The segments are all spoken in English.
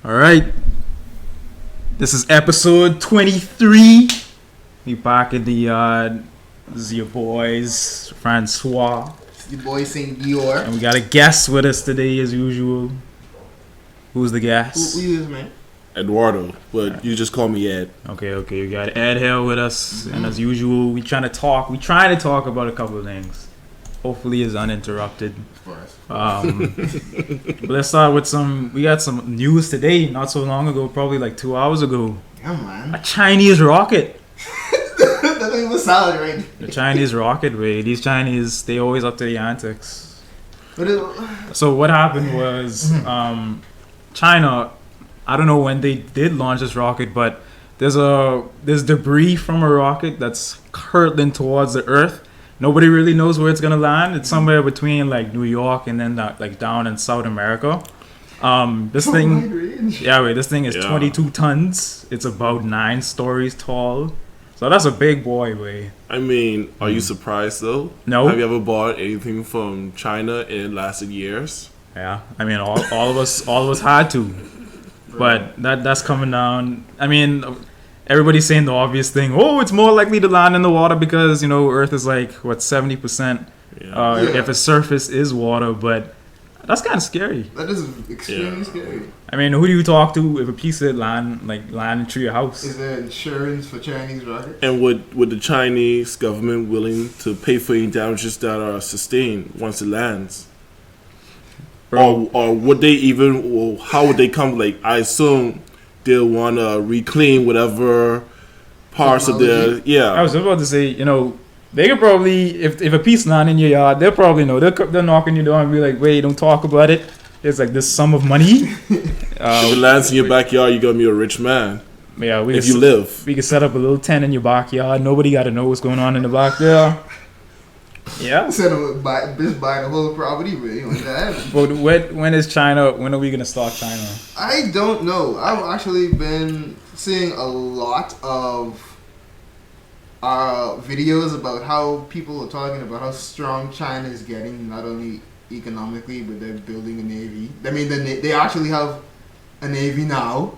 All right. This is episode 23. We back in the yard. This is your boys, Francois. Your boy Saint Dior. And we got a guest with us today as usual. Who's the guest? Who is, man? Eduardo, but you just call me Ed. Okay. We got Ed here with us. And as usual, we trying to talk about a couple of things. Hopefully it's uninterrupted. But let's start with we got some news today, not so long ago, probably like 2 hours ago. Yeah, man. A Chinese rocket. That thing was solid, right? The Chinese rocket, Ray. These Chinese, they always up to the antics. So what happened was, China, I don't know when they did launch this rocket, but there's debris from a rocket that's hurtling towards the Earth. Nobody really knows where it's gonna land. It's somewhere between like New York and then like down in South America. This thing is 22 tons. It's about 9 stories tall. So that's a big boy, way. I mean, are you surprised though? No. Have you ever bought anything from China and it lasted years? Yeah, I mean, all of us had to, but that's coming down. I mean, everybody's saying the obvious thing. Oh, it's more likely to land in the water because Earth is like 70%. If its surface is water, but that's kind of scary. That is extremely scary. I mean, who do you talk to if a piece of it land into your house? Is there insurance for Chinese rockets? And would the Chinese government willing to pay for any damages that are sustained once it lands? Or would they even? Well, how would they come? Like, I assume they'll want to reclaim whatever parts of their. Yeah. I was about to say, they could probably, if a piece land in your yard, they'll probably know. They'll knock on your door and be like, wait, don't talk about it. There's like this sum of money. If it lands in your backyard, you're gonna be a rich man. Yeah, if you live. We could set up a little tent in your backyard. Nobody got to know what's going on in the back there. Yeah. Instead of just buying the whole property, But when is China? When are we gonna start China? I don't know. I've actually been seeing a lot of videos about how people are talking about how strong China is getting, not only economically, but they're building a navy. I mean, they actually have a navy now,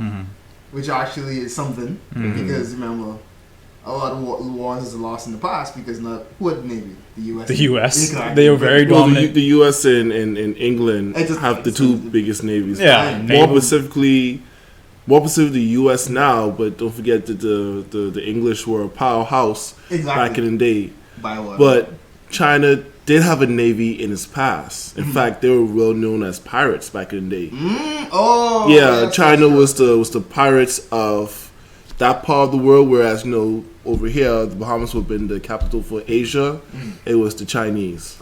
which actually is something. Because remember, a lot of wars is lost in the past because who had the navy? The U.S. The U.S. Exactly. They were very dominant. The U.S. and England have the two biggest navies. Yeah, more specifically, the U.S. now, but don't forget that the English were a powerhouse back in the day. But China did have a navy in its past. In fact, they were well known as pirates back in the day. China was the pirates of that part of the world, whereas over here the Bahamas would have been the capital for Asia. It was the Chinese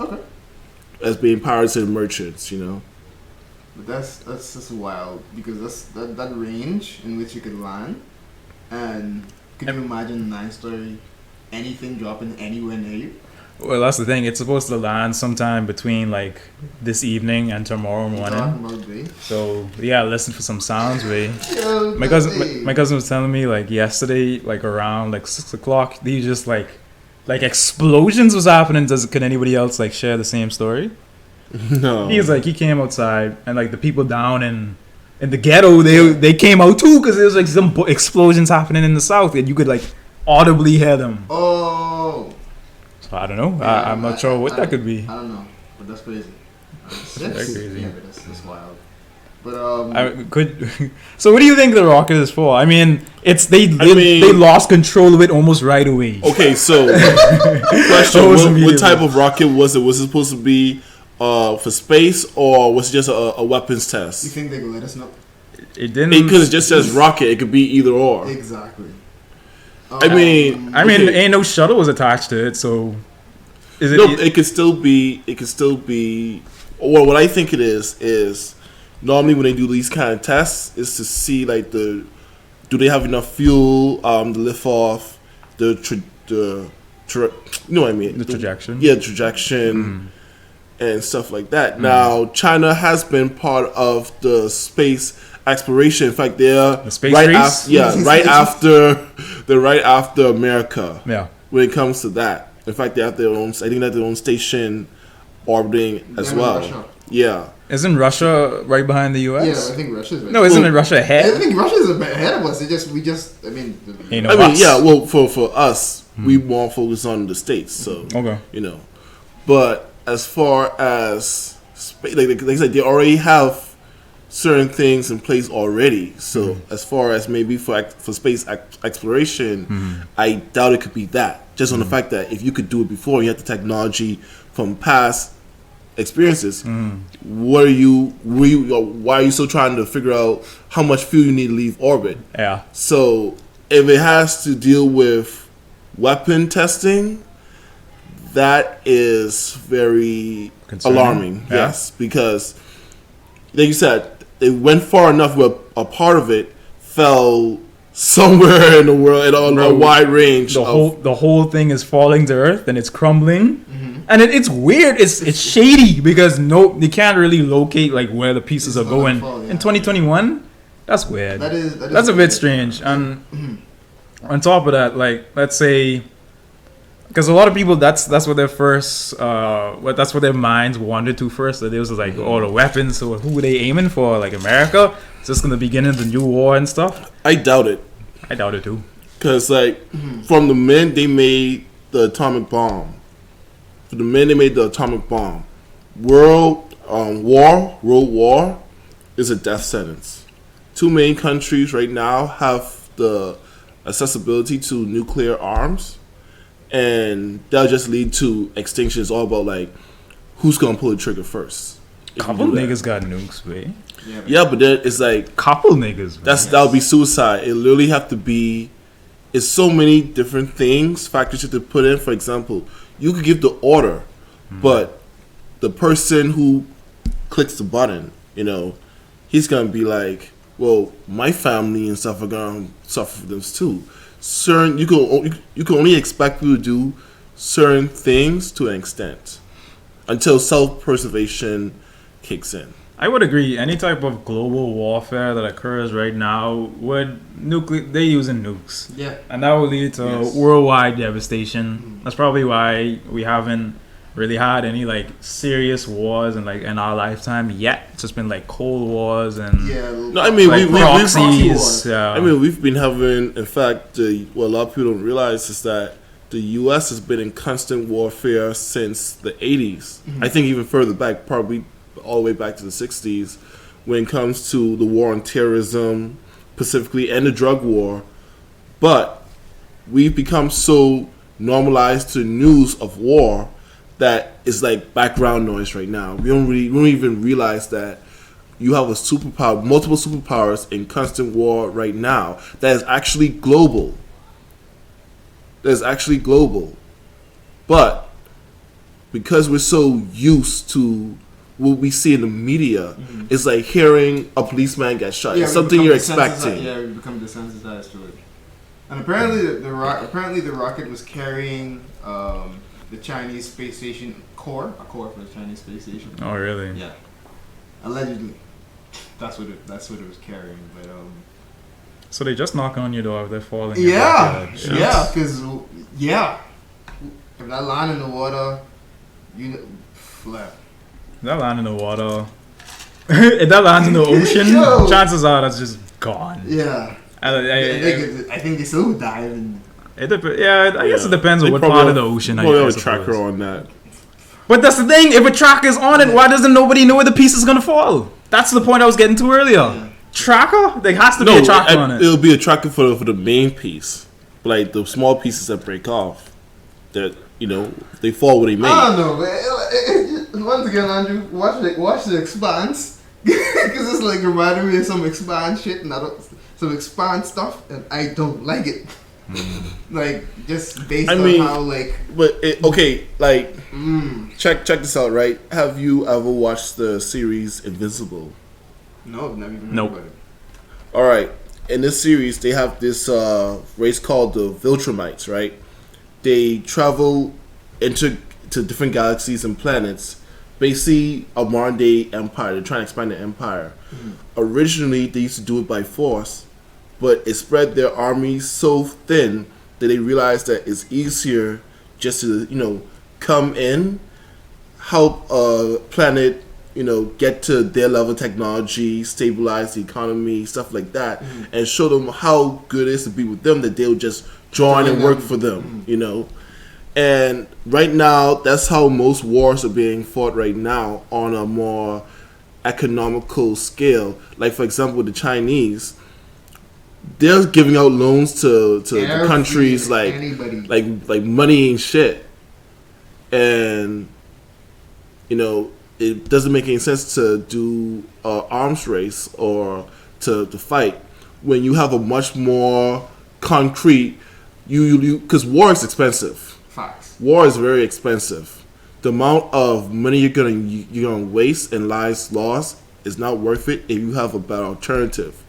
as being pirates and merchants. But that's just wild because that range in which you could land, and can you imagine 9-story anything dropping anywhere near you? Well, that's the thing. It's supposed to land sometime between like this evening and tomorrow morning. So yeah, listen for some sounds, Ray. My cousin was telling me like yesterday, like around like 6 o'clock, these just like explosions was happening. Could anybody else like share the same story? No. He's like, he came outside and like the people down in the ghetto, they came out too because there was like some explosions happening in the south and you could like audibly hear them. Oh. So I don't know. Yeah, I'm not sure what that could be. I don't know, but that's crazy. That's crazy. Yeah, but that's wild. But So what do you think the rocket is for? I mean, they lost control of it almost right away. Okay, so question: what type of rocket was it? Was it supposed to be for space, or was it just a weapons test? You think they could let us know? It didn't. Because it just says rocket. It could be either or. Exactly. I mean, ain't no shuttle was attached to it, so is it? No, it could still be. It could still be. Well, what I think it is normally when they do these kind of tests is to see like do they have enough fuel to lift off you know what I mean? The trajectory. Yeah, trajectory and stuff like that. Now, China has been part of the space exploration. In fact, they're right after America. Yeah. When it comes to that, in fact, they have their own. I think they have their own station orbiting as well. Russia. Yeah. Isn't Russia right behind the U.S.? Yeah, I think Russia's right. No, isn't it Russia ahead? I think Russia's ahead of us. For us, we more focus on the States. So, but as far as like I said, they already have certain things in place already. So, as far as maybe for space exploration, I doubt it could be that. Just on the fact that if you could do it before, you had the technology from past experiences. Why are you still trying to figure out how much fuel you need to leave orbit? Yeah. So if it has to deal with weapon testing, that is very alarming. Yeah. Yes, because like you said, it went far enough where a part of it fell somewhere in the world on a wide range. The whole thing is falling to Earth and it's crumbling. And it's weird. It's shady because you can't really locate like where the pieces are going in 2021. That's weird. That's a bit strange. And on top of that, like let's say, because a lot of people that's what their first that's what their minds wandered to first. That it was like all the weapons. So who were they aiming for? Like America? Is this gonna begin the new war and stuff? I doubt it. I doubt it too. Because like from the minute they made the atomic bomb. World war is a death sentence. Two main countries right now have the accessibility to nuclear arms, and that'll just lead to extinction. It's all about like who's gonna pull the trigger first. Couple niggas got nukes, man. Yeah, but then it's like couple niggas. That'll be suicide. It literally have to be. It's so many different factors you have to put in. For example, you could give the order, but the person who clicks the button, he's gonna be like, well, my family and stuff are gonna suffer from this too. You can only expect people to do certain things to an extent until self-preservation kicks in. I would agree. Any type of global warfare that occurs right now they're using nukes. Yeah. And that will lead to worldwide devastation. That's probably why we haven't really had any like serious wars in our lifetime yet. It's just been like cold wars and proxies. We've been having, in fact, what a lot of people don't realize is that the U.S. has been in constant warfare since the 80s. I think even further back, probably all the way back to the 60s, when it comes to the war on terrorism, specifically, and the drug war. But we've become so normalized to news of war that it's like background noise right now. We don't even realize that you have multiple superpowers in constant war right now that is actually global. But because we're so used to what we see in the media, it's like hearing a policeman get shot. It's something you're expecting. We become desensitized to it. And apparently the rocket was carrying the Chinese space station core for the Chinese space station. Oh, really? Yeah. Allegedly, that's what it was carrying. But so they just knock on your door if they're falling. Because if that line in the water, flap. If that land in the water, if that lands in the ocean, chances are that's just gone. Yeah. I think they still would dive. I guess it depends on what part of the ocean. I have a tracker on that. But that's the thing. If a tracker's on it, why doesn't nobody know where the piece is gonna fall? That's the point I was getting to earlier. Yeah. Tracker? There has to be a tracker on it. It'll be a tracker for the main piece, like the small pieces that break off. That they fall where they made. I don't know, man. Once again, Andrew, watch the Expanse, because it's like reminding me of some Expanse shit and some Expanse stuff, and I don't like it. Like just based on how like. But check this out, right? Have you ever watched the series Invincible? No, I've never even heard about it. All right, in this series, they have this race called the Viltrumites, right? They travel into different galaxies and planets, basically a modern day empire. They're trying to expand the empire. Originally, they used to do it by force, but it spread their armies so thin that they realized that it's easier just to come in, help a planet get to their level of technology, stabilize the economy, stuff like that, and show them how good it is to be with them, that they'll just join and work for them, And right now, that's how most wars are being fought right now on a more economical scale. Like, for example, the Chinese, they're giving out loans to the countries like money ain't shit. And, it doesn't make any sense to do an arms race or to fight when you have a much more concrete, because war is expensive. Facts. War is very expensive. The amount of money you're gonna waste and lives lost is not worth it if you have a better alternative,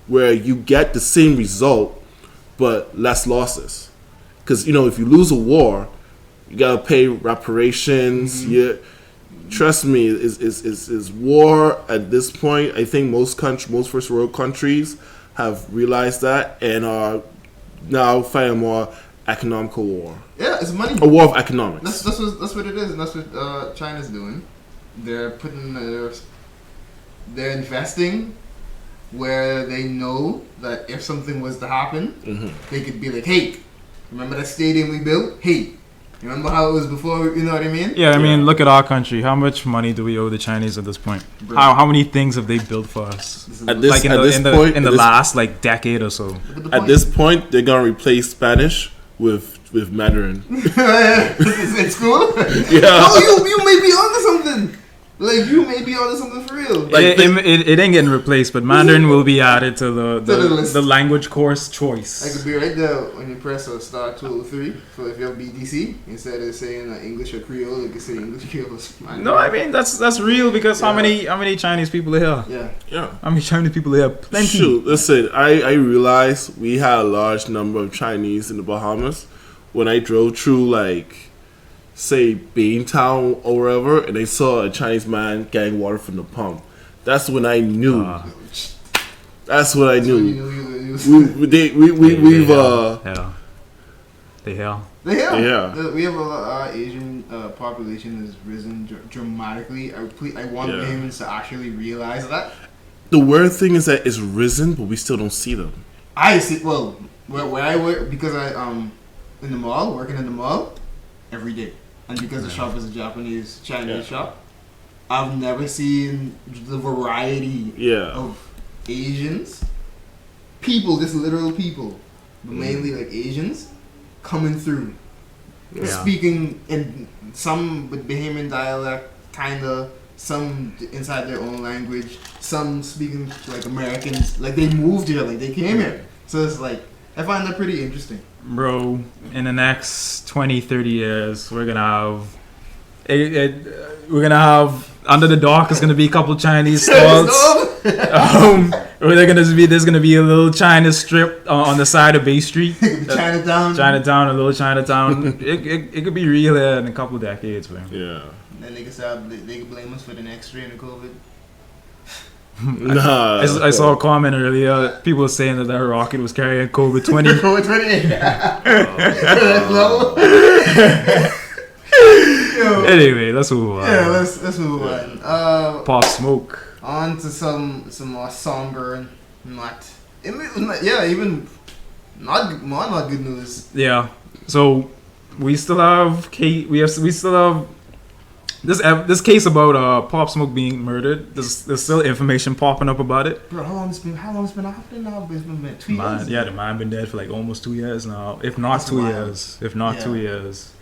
where you get the same result but less losses. Because if you lose a war, you gotta pay reparations. Trust me, is war at this point. I think most first world countries have realized that and are now fighting a more economical war. Yeah, it's money. A war of economics. That's what it is, and that's what China's doing. They're they're investing where they know that if something was to happen, they could be like, "Hey, remember that stadium we built? Hey, remember how it was before?" You know what I mean? Yeah, I mean, look at our country. How much money do we owe the Chinese at this point? How many things have they built for us? In the last decade or so. At this point, they're gonna replace Spanish with Mandarin. In school? Yeah. Oh, you may be onto something. You may be onto something for real. It ain't getting replaced, but Mandarin will be added to the language course choice. I could be right there when you press star 203 for if you have BDC. Instead of saying English or Creole, you can say English, Creole, Mandarin. No, I mean that's real because how many Chinese people are here? Yeah. How many Chinese people are here? Plenty. Shoot, listen, I realized we had a large number of Chinese in the Bahamas when I drove through say Beantown or wherever, and they saw a Chinese man getting water from the pump. That's when I knew. That's what I knew. We have our Asian population has risen dramatically. I want Bahamians to actually realize that. The weird thing is that it's risen, but we still don't see them. I see. Well, where I work, because I in the mall, working in the mall every day. And because the shop is a Chinese shop, I've never seen the variety of Asians, people, just literal people, but mainly Asians, coming through, speaking in some with Bahamian dialect, kinda, some inside their own language, some speaking Americans, they moved here, they came here. So it's I find that pretty interesting. Bro, in the next 20, 30 years, we're gonna have under the dock is gonna be a couple Chinese stalls. There's gonna be a little China strip on the side of Bay Street. Chinatown, a little Chinatown. It could be real in a couple decades, man. Yeah. And then they can blame us for the next strain of COVID. Nah, I saw a comment earlier. People were saying that rocket was carrying COVID-20. COVID-20. Anyway, let's move on. Yeah, let's move on. Pop Smoke. On to some more somber, even not good news. Yeah. So we still have this case about Pop Smoke being murdered. There's still information popping up about it. Bro, how long it's been happening now? It's been 2 years. Yeah, the man been dead for almost 2 years now, if not 2 years. Two years.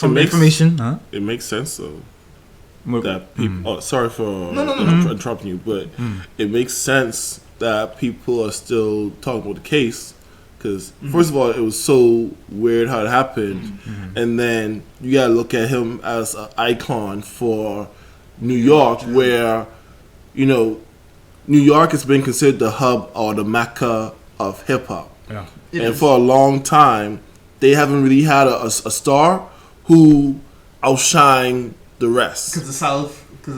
Information. Huh? It makes sense though. That people. Oh, sorry for interrupting you, but it makes sense that people are still talking about the case. Because first of all, it was so weird how it happened, and then you gotta look at him as an icon for New York, where New York has been considered the hub or the mecca of hip hop, and for a long time they haven't really had a star who outshined the rest. Because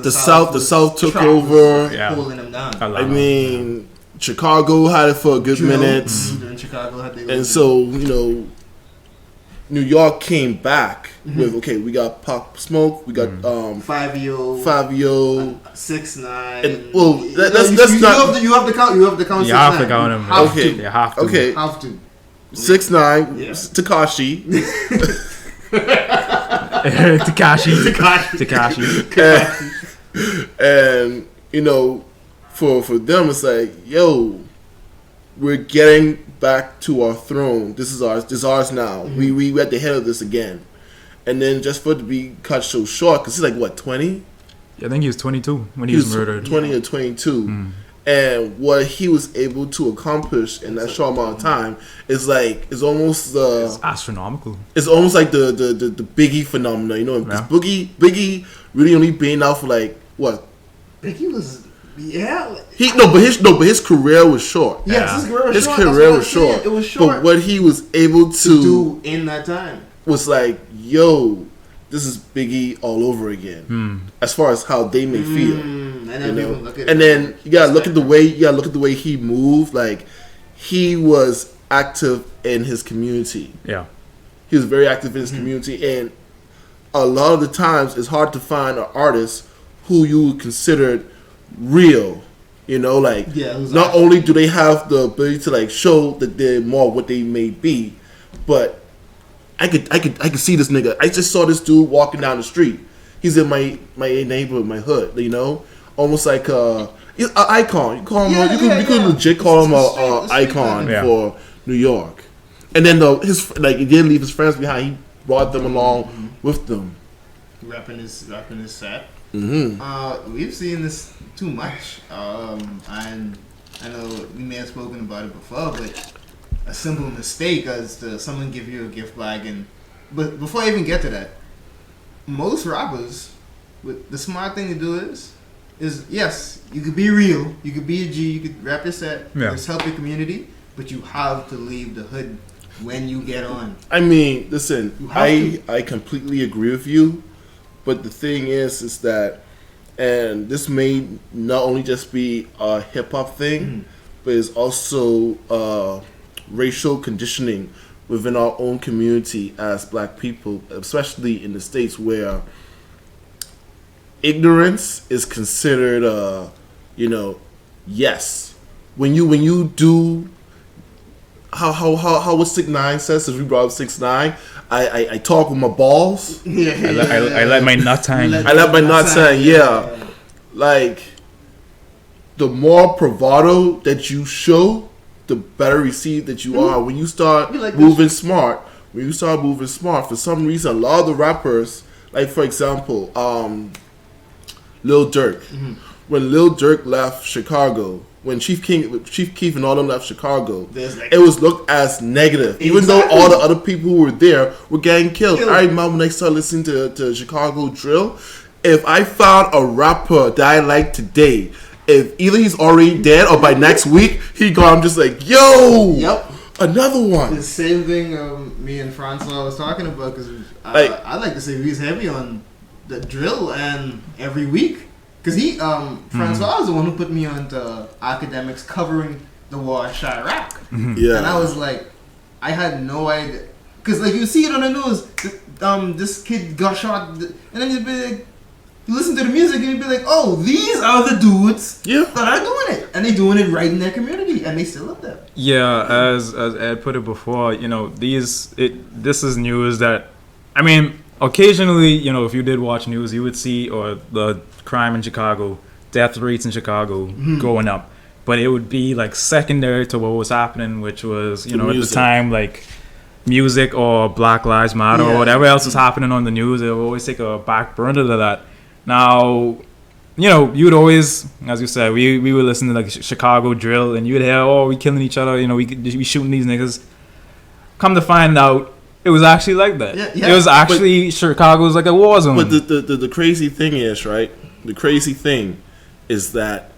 the South took over. Pulling them down. I mean, Chicago had it for a good minute. Chicago had and so, New York came back with we got Pop Smoke, we got Fabio, 6ix9ine. Let's not. You have to count. You have to count. You have to count him. Okay, you have to. Okay, have to. 6ix9ine, Tekashi. Tekashi. And you know, for them, it's like, yo, we're getting back to our throne. This is ours. This is ours now. We at the head of this again. And then just for it to be cut so short, because he's like what, 20? I think he was 22 when he was murdered. 20 or 22. And what he was able to accomplish in that short amount of time is like, it's almost it's astronomical. It's almost like the Biggie phenomena, you know. Yeah. Biggie really only been out for like what? Biggie was but his career was short. Yes, his career was short. It was short. But what he was able to do in that time was like, yo, this is Biggie all over again. As far as how they may feel, and then then you gotta look at the way he moved. Like, he was active in his community. Yeah, he was very active in his community, and a lot of the times it's hard to find an artist who you considered real. You know, like, not only do they have the ability to like show that they're more what they may be, but I could see this nigga. I just saw this dude walking down the street. He's in my neighborhood, my hood. You know, almost like an icon. You call him. You could legit call him an icon for New York. And then he didn't leave his friends behind. He brought them along with them. Rapping his set. We've seen this too much, and I know we may have spoken about it before, but a simple mistake as to someone give you a gift bag, but before I even get to that, most rappers, the smart thing to do is yes, you could be real, you could be a G, you could rap your set, just help your community, but you have to leave the hood when you get on. I mean, listen, I completely agree with you. But the thing is that, and this may not only just be a hip hop thing, but it's also racial conditioning within our own community as Black people, especially in the States, where ignorance is considered, yes. When you do how what 6ix9ine says, since we brought up 6ix9ine, I talk with my balls. I let my nuts hang. I let my nuts hang. Yeah, like, the more bravado that you show, the better received that you are. When you start moving smart, for some reason, a lot of the rappers, like for example, Lil Durk, when Lil Durk left Chicago. When Chief Keef and all them left Chicago, it was looked as negative. Even though all the other people who were there were getting killed. I remember when I started listening to Chicago drill, if I found a rapper that I like today, if either he's already dead or by next week he gone, I'm just like, yo, another one. The same thing me and Francois was talking about, because I like to say he's heavy on the drill, and every week. Because Francois was the one who put me on to academics covering the war in Chirac. Yeah. And I was like, I had no idea. Because, like, you see it on the news, this kid got shot, and then you'd be like, you listen to the music, and you'd be like, oh, these are the dudes that are doing it. And they're doing it right in their community, and they still up there. Yeah, as Ed put it before, this is news that, I mean, occasionally, if you did watch news, you would see, or the crime in Chicago, death rates in Chicago going up. But it would be like secondary to what was happening, which was, at the time, like music or Black Lives Matter or whatever else was happening on the news. It would always take a back burner to that. Now, you would always, as you said, we would listen to like Chicago drill, and you would hear, oh, we killing each other, we shooting these niggas. Come to find out, it was actually like that. Yeah. It was actually, Chicago was like a war zone. But the crazy thing is, right? The crazy thing is that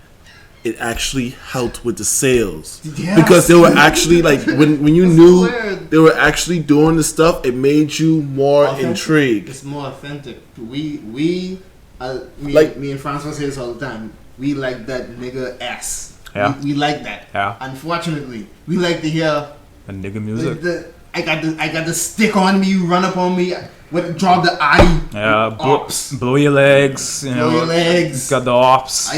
it actually helped with the sales. Yes. Because they were actually, like, when you knew they were actually doing the stuff, it made you more intrigued. It's more authentic. Me and Francois say this all the time. We like that nigga ass. Yeah. We like that. Yeah. Unfortunately, we like to hear the nigga music. I got the stick on me. You run up on me. Drop the eye. Yeah, blow your legs. Blow your legs. Got the ops.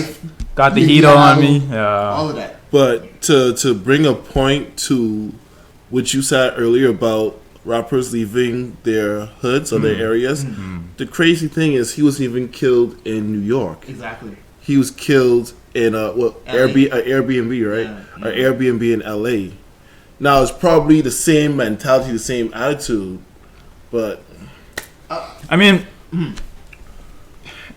Got the heater on me. Yeah, all of that. But to bring a point to what you said earlier about rappers leaving their hoods or their areas, the crazy thing is he wasn't even killed in New York. Exactly. He was killed in Airbnb, right? Or Airbnb in LA. Now it's probably the same mentality, the same attitude, but I mean,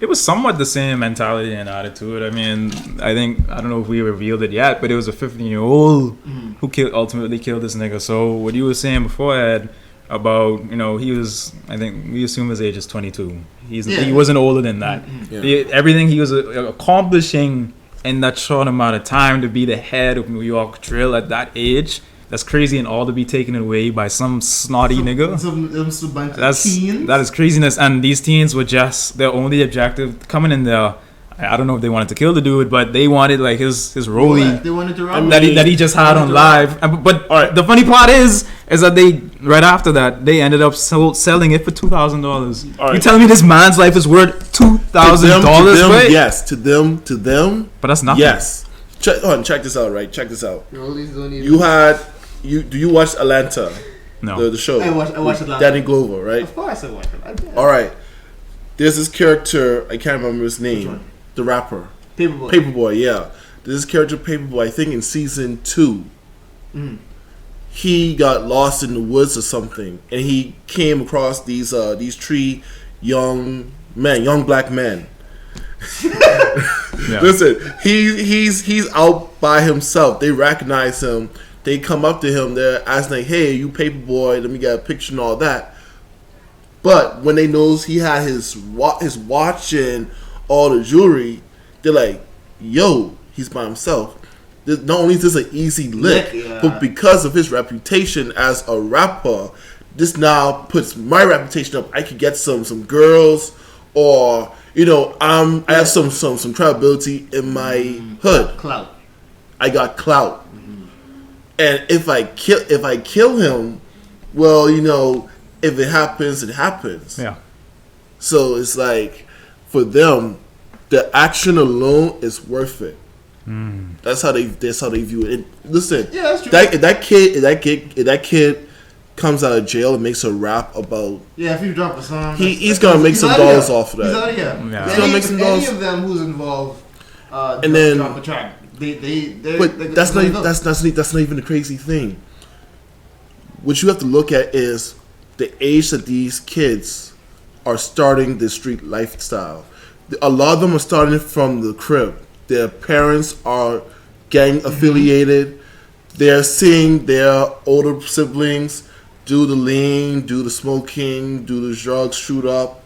it was somewhat the same mentality and attitude. I mean, I don't know if we revealed it yet, but it was a 15-year-old who ultimately killed this nigga. So what you were saying before, Ed, about, he was, I think we assume his age is 22. He wasn't older than that. Everything he was accomplishing in that short amount of time to be the head of New York drill at that age, that's crazy, and all to be taken away by some snotty nigga. That is craziness. And these teens were just their only objective coming in there. I don't know if they wanted to kill the dude, but they wanted like his rollie. They wanted to rob that he just had on live. But the funny part is that they right after that they ended up selling it for $2,000. You telling me this man's life is worth $2,000? Yes, to them. But that's nothing. Yes. Check this out. Right, check this out. Do you watch Atlanta? No. The show. I watched Atlanta. Danny Glover, right? Of course I watched it. All right. There's this character, I can't remember his name. The rapper. Paperboy, yeah. There's this character, Paperboy, I think in season 2. He got lost in the woods or something, and he came across these 3 young black men. Listen, he's out by himself. They recognize him. They come up to him. They're asking like, "Hey, you Paperboy? Let me get a picture and all that." But when they knows he had his watch and all the jewelry, they're like, "Yo, he's by himself." Not only is this an easy lick, but because of his reputation as a rapper, this now puts my reputation up. I could get some girls, or I have some credibility in my hood. Clout. I got clout. And if I kill him, well, if it happens, it happens. Yeah. So it's like, for them, the action alone is worth it. That's how they view it. Listen, that's true. If that kid comes out of jail and makes a rap about, if you drop a song, he's gonna make some dollars off of that. He's out of here. Yeah. He's gonna make some dollars. Any of them who's involved, and then drop a track. That's not even the crazy thing. What you have to look at is the age that these kids are starting the street lifestyle. A lot of them are starting from the crib. Their parents are gang affiliated. They're seeing their older siblings do the lean, do the smoking, do the drugs, shoot up.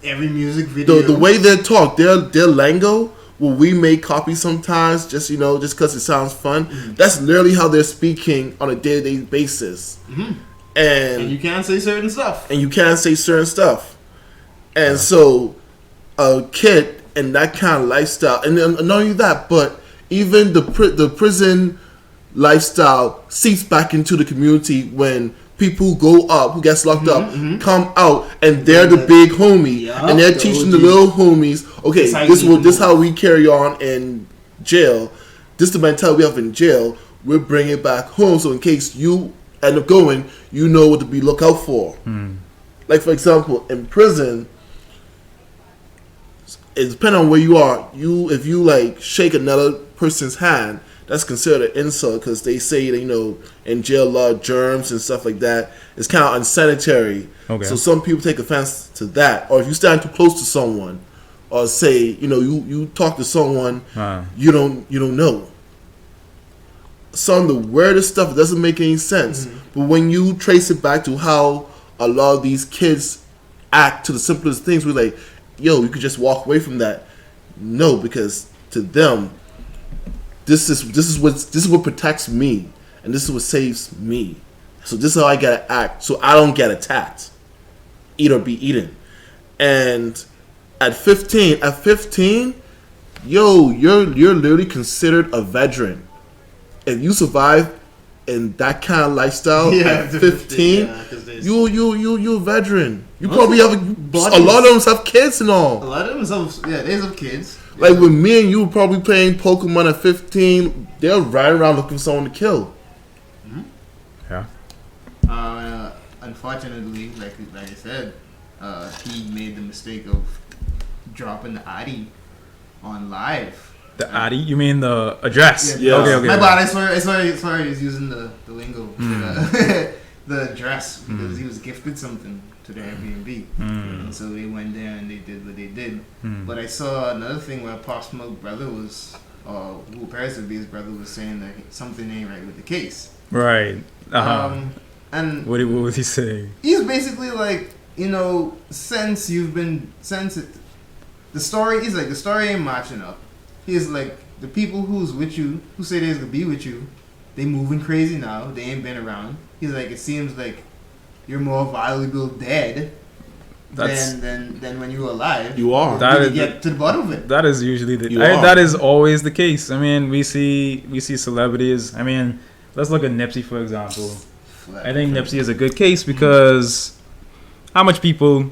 Every music video. The way they talk, their lingo. Well, we may copy sometimes, just because it sounds fun. That's literally how they're speaking on a day-to-day basis. And you can't say certain stuff. And so, a kid in that kind of lifestyle, and not only that, but even the prison lifestyle seeps back into the community when people go up, who gets locked up, come out, and they're the big homie, and they're teaching the little homies, okay, this how we carry on in jail. This is the mentality we have in jail. We're bringing it back home, so in case you end up going, you know what to be look out for. Like, for example, in prison, it depends on where you are. If you like shake another person's hand, that's considered an insult, because they say that, in jail, a lot of germs and stuff like that. It's kind of unsanitary. Okay. So some people take offense to that. Or if you stand too close to someone, or say, you talk to someone you don't know. Some of the weirdest stuff doesn't make any sense. But when you trace it back to how a lot of these kids act to the simplest things, we're like, yo, you could just walk away from that. No, because to them, this is what protects me, and this is what saves me. So this is how I gotta act, so I don't get attacked, eat or be eaten. And at 15, yo, you're literally considered a veteran. If you survive in that kind of lifestyle at 15, you're a veteran. You probably have a lot of them have kids and all. A lot of them they have kids. Like with me and you probably playing Pokemon at 15, they're riding around looking for someone to kill. Yeah. Unfortunately, like I said, he made the mistake of dropping the Addy on live. The Addy? You mean the address? Yeah. Okay. My bad. I swear he's using the lingo. The address because he was gifted something to the Airbnb. And so they went there and they did what they did. But I saw another thing where Pop Smoke brother was, who appears to be his brother, was saying that something ain't right with the case. Right. And what was he saying? He's basically like, since the story ain't matching up. He's like, the people who's with you, who say they're gonna be with you, they moving crazy now. They ain't been around. He's like, it seems like you're more valuable dead than when you were alive. You are. Get to the bottom of it. That is usually that is always the case. I mean, we see celebrities. I mean, let's look at Nipsey for example. I think Nipsey is a good case because how much people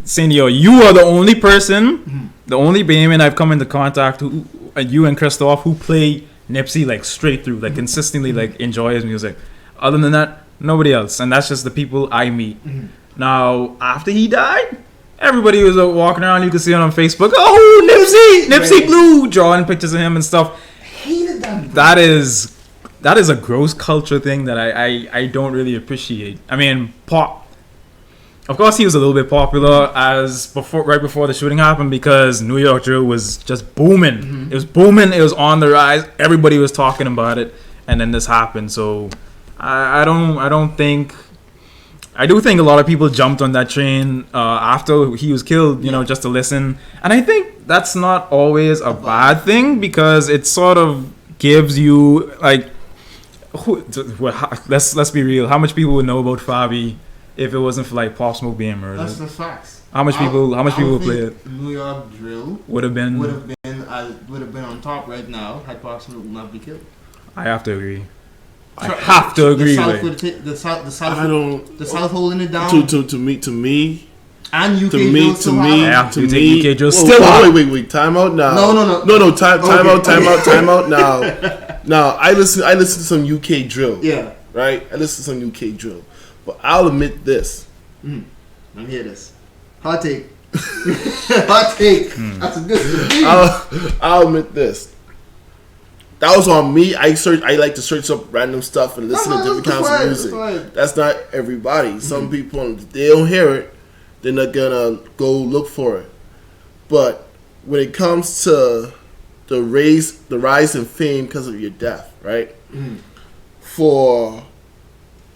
saying, yo, you are the only person, the only Bayman I've come into contact who, you and Christoph, who play Nipsey like straight through, like consistently, like enjoy his music. Other than that, nobody else, and that's just the people I meet. Now, after he died, everybody was walking around. You could see it on Facebook. Oh, Nipsey Blue, drawing pictures of him and stuff. I hated that. That is a gross culture thing that I don't really appreciate. I mean, of course, he was a little bit popular right before the shooting happened because New York drill was just booming. It was booming. It was on the rise. Everybody was talking about it, and then this happened. So I do think a lot of people jumped on that train after he was killed, just to listen. And I think that's not always a bad thing because it sort of gives you like, let's be real. How much people would know about Fabi if it wasn't for like Pop Smoke being murdered? That's the facts. How much people would play it? New York drill would have been on top right now had Pop Smoke not be killed. I have to agree. I have to agree. The South holding it down. To me. And UK to me, UK drill still. Wait. Time out now. No. Time out now. Now I listen to some UK drill. Yeah. Right. I listen to some UK drill, but I'll admit this. Let me hear this. Hot take. Hot take. That's a good. I'll admit this. That was on me. I like to search up random stuff and listen to different kinds of music. That's not everybody. Some people, they don't hear it, they're not gonna go look for it. But when it comes to the rise in fame because of your death, right? For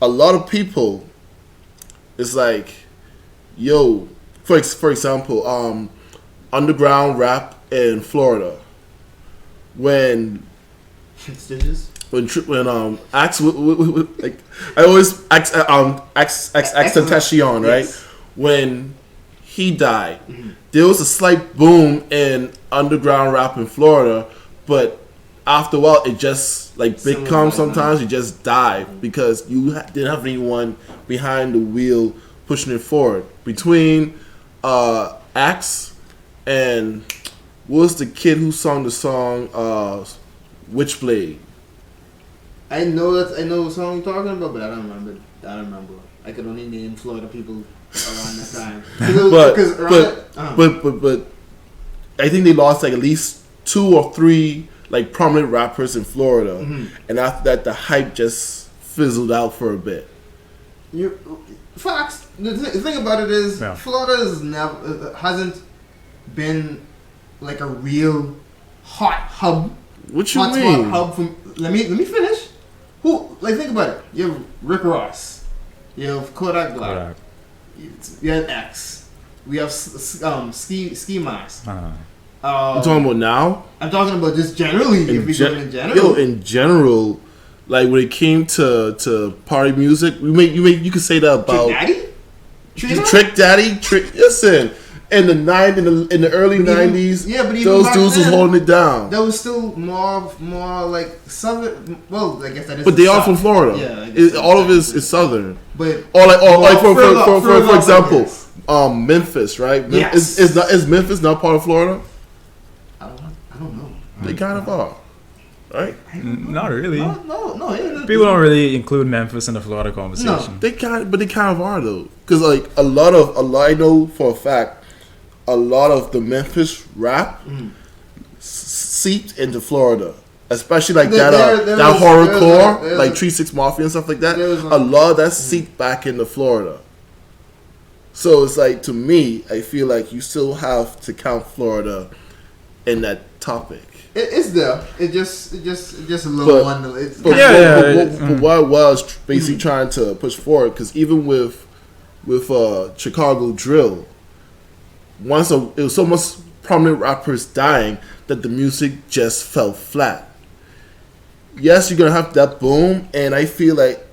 a lot of people, it's like, yo, for example, underground rap in Florida, when Axe, like I always Axe Tentacion, right? Yes. When he died, there was a slight boom in underground rap in Florida, but after a while, it just like becomes sometimes you just die because you didn't have anyone behind the wheel pushing it forward. Between Axe and what was the kid who sung the song Witchblade? I know what song you're talking about, but I don't remember. I could only name Florida people around that time. But I think they lost like at least 2 or 3 like prominent rappers in Florida, and after that the hype just fizzled out for a bit. Facts. The thing about it is, Florida hasn't been like a real hot hub. What you mean? Hub from, let me finish. Think about it. You have Rick Ross. You have Kodak Black. You have X. We have Ski Mask. You talking about now? I'm talking about just generally. In general. In general, like when it came to party music, you could say that about Trick Daddy. Listen, in the early '90s, but even those dudes was holding it down. That was still more like southern. Well, I guess that is. But they are from Florida. Yeah, all of it is southern. But for example, Memphis, right? Yes. Is Memphis not part of Florida? I don't know. They kind of are. Right? Not really. No. People don't really include Memphis in the Florida conversation. No, they kind of are though, because like a lot I know for a fact, a lot of the Memphis rap seeped into Florida, especially like that horrorcore, like 3 6 Mafia and stuff like that. A lot of that seeped back into Florida. So it's like, to me, I feel like you still have to count Florida in that topic. It's there. It just a little one. But what I was basically trying to push forward, because even with Chicago drill, it was so much prominent rappers dying that the music just fell flat. Yes, you're gonna have that boom, and I feel like,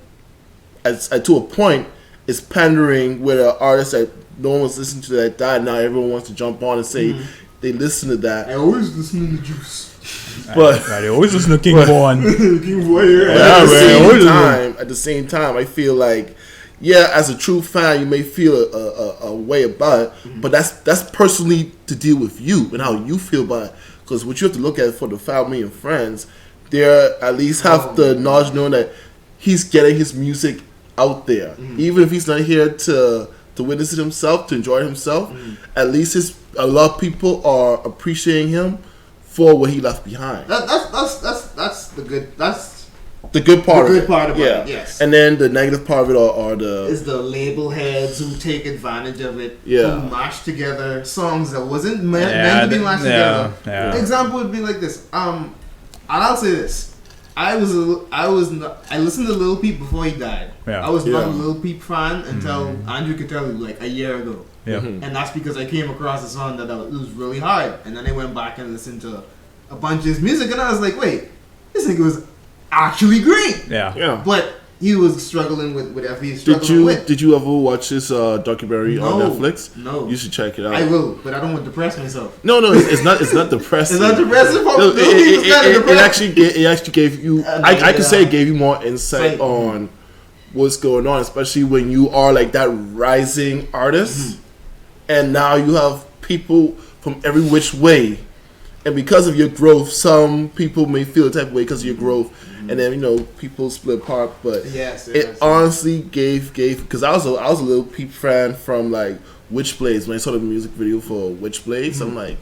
to a point, it's pandering with an artist that no one was listening to that died. Now everyone wants to jump on and say they listen to that. I always listen to Juice. But I always listen to King Von. King Boy. At the same time, I feel like, yeah, as a true fan, you may feel a way about it, but that's personally to deal with you and how you feel about it. Because what you have to look at for the family and friends, they at least have the knowledge knowing that he's getting his music out there, even if he's not here to witness it himself, to enjoy it himself. At least a lot of people are appreciating him for what he left behind. That's the good. That's the good part. The good part about it. Yes. And then the negative part of it is the label heads who take advantage of it. Yeah. Who mash together songs that wasn't meant to be mashed together. Yeah. Example would be like this. I'll say this. I listened to Lil Peep before he died. Yeah. I was not a Lil Peep fan until Andrew could tell you, like, a year ago. Yeah. And that's because I came across a song that was really hard. And then I went back and listened to a bunch of his music, and I was like, wait, this nigga was actually great. Yeah. But he was struggling with whatever he's struggling with. Did you ever watch this documentary on Netflix? No. You should check it out. I will, but I don't want to depress myself. No, it's not depressing. It's not depressing. It actually gave you, I could say it gave you more insight on what's going on, especially when you are like that rising artist, and now you have people from every which way. And because of your growth, some people may feel the type of way because of your growth, and then people split apart. But it honestly gave because I was a Lil Peep fan from like Witchblades. When I saw the music video for Witchblades, I'm like,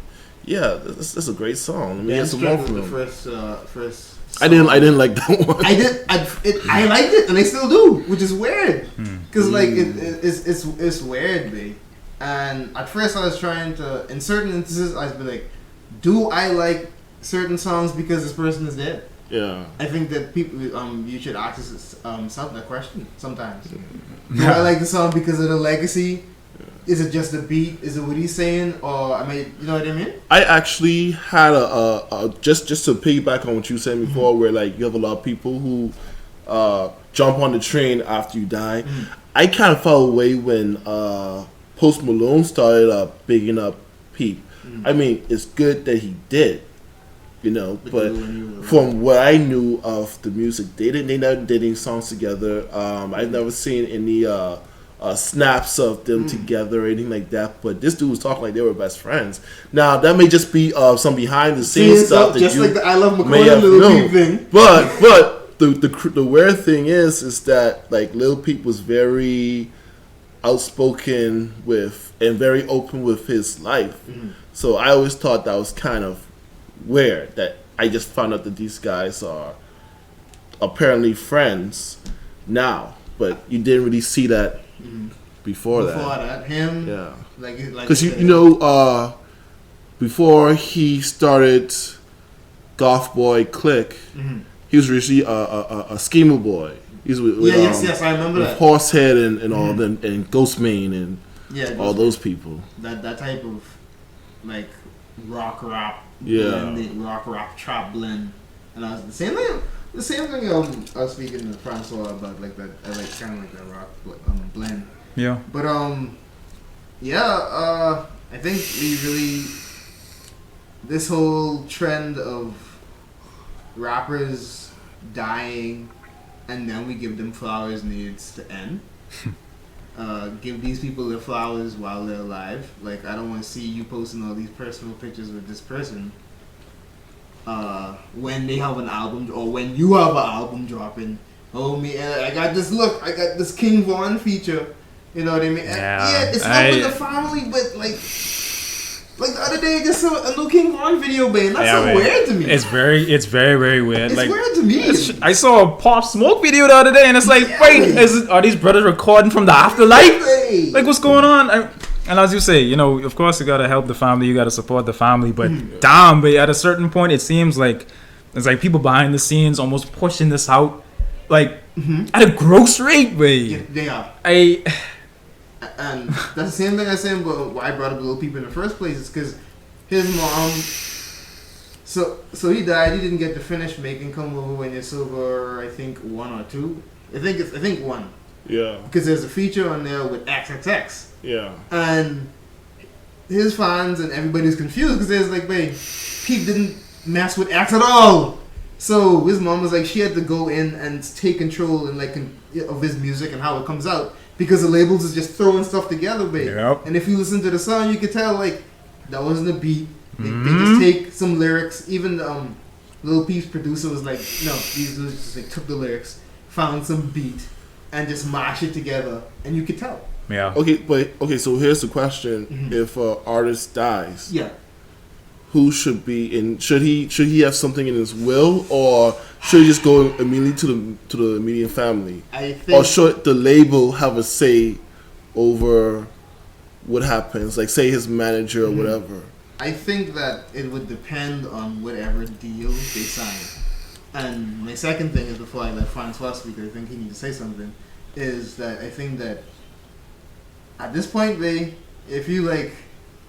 yeah, that's a great song. Let me get some more from him. First I didn't like that one. I liked it, and I still do, which is weird because like it's weird, babe. And at first I was trying to, in certain instances, I was like, do I like certain songs because this person is dead? Yeah. I think that people, you should ask yourself that question sometimes. Do I like the song because of the legacy? Is it just the beat? Is it what he's saying? Or you know what I mean? I actually had a just to piggyback on what you said before, where like you have a lot of people who jump on the train after you die. I kind of fell away when Post Malone started bigging up Peep. I mean, it's good that he did, but from what I knew of the music, they never did any songs together. I've never seen any snaps of them together or anything like that. But this dude was talking like they were best friends. Now that may just be some behind the scenes stuff that just you like the I Love may have McCoy Lil known. Peep thing. But the weird thing is that like Lil Peep was very outspoken with and very open with his life. So I always thought that was kind of weird that I just found out that these guys are apparently friends now, but you didn't really see that before that. Before that, him, yeah, because before he started Goth Boy Click, he was originally a schemer boy. He's with yes, I remember that. Horsehead and all them, and Ghostmane and all those people. That type of like rock rap, rock rap trap blend, and I was the same thing. I was speaking to Francois about like that. I like kind of like that rock blend. Yeah. But I think this whole trend of rappers dying and then we give them flowers needs to end. Give these people their flowers while they're alive. Like, I don't want to see you posting all these personal pictures with this person when they have an album or when you have an album dropping. Oh, me, I got this King Von feature. You know what I mean? Yeah, it's not with the family, but like the other day I just saw a new King Von video, man. That's so weird to me. It's very very weird. It's weird to me. I saw a Pop Smoke video the other day, and it's like, wait, are these brothers recording from the afterlife? Like, what's going on? And as you say, you know, of course you gotta help the family, you gotta support the family, but damn, but at a certain point, it seems like it's like people behind the scenes almost pushing this out, like at a gross rate, way. Yeah, they are. And that's the same thing I said about why I brought up the Little Peep in the first place. Is because his mom. So he died. He didn't get to finish making "Come Over When You're Sober." I think 1 or 2. I think 1. Yeah. Because there's a feature on there with XXX. Yeah. And his fans and everybody's confused because there's like, wait, Peep didn't mess with X at all. So his mom was like, she had to go in and take control and of his music and how it comes out. Because the labels is just throwing stuff together, babe. Yep. And if you listen to the song, you could tell, like, that wasn't a beat. They just take some lyrics. Even Lil Peep's producer was like, no, these dudes just like took the lyrics, found some beat, and just mash it together. And you could tell. Yeah. Okay, so here's the question. If an artist dies, who should be in? Should he have something in his will, or should he just go immediately to the immediate family? I think, or should the label have a say over what happens? Like, say his manager or whatever. I think that it would depend on whatever deal they sign. And my second thing is, before I let Francois speak, I think he needs to say something, is that I think that at this point, if you like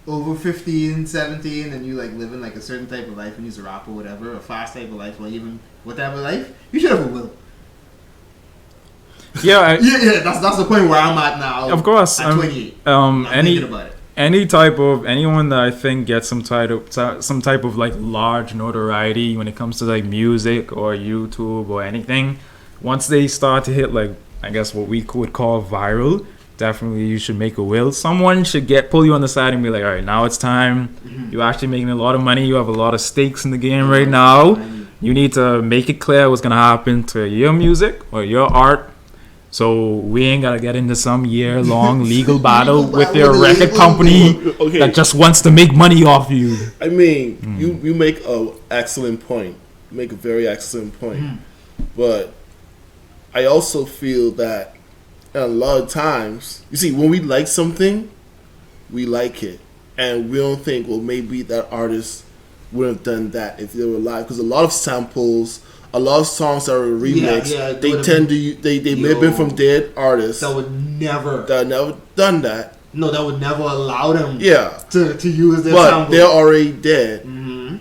over 15, 17, and you like living like a certain type of life and you're a rapper or whatever, a fast type of life, or even whatever life, you should have a will. Yeah, that's the point where I'm at now. Of course, at 28. I'm thinking about it. Anyone that I think gets some type of like large notoriety when it comes to like music or YouTube or anything, once they start to hit like, I guess what we would call viral, definitely you should make a will. Someone should pull you on the side and be like, all right, now it's time. You're actually making a lot of money. You have a lot of stakes in the game right now. You need to make it clear what's gonna happen to your music or your art. So we ain't gotta get into some year-long legal battle with your record company that just wants to make money off you. I mean, you make an excellent point. You make a very excellent point. But I also feel that a lot of times, you see, when we like something, we like it. And we don't think, well, maybe that artist would have done that if they were alive. Because a lot of samples, a lot of songs that are remixed, they tend to, they may have been from dead artists. That would never done that. No, that would never allow them to use their but sample. They're already dead.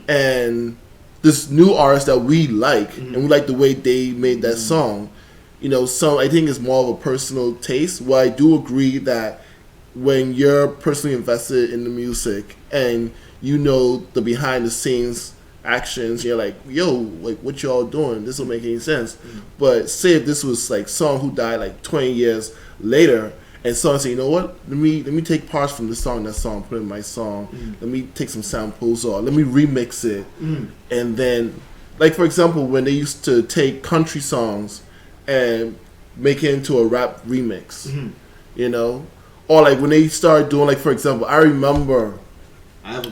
And this new artist that we like, and we like the way they made that song, you know, I think it's more of a personal taste. Well, I do agree that when you're personally invested in the music and you know the behind the scenes actions, you're like, yo, like, what y'all doing? This don't make any sense. But say if this was like someone who died like 20 years later, and someone say, you know what? Let me take parts from this song, put it in my song. Let me take some samples or let me remix it, and then, like, for example, when they used to take country songs and make it into a rap remix, you know, or like when they started doing, like, for example, I remember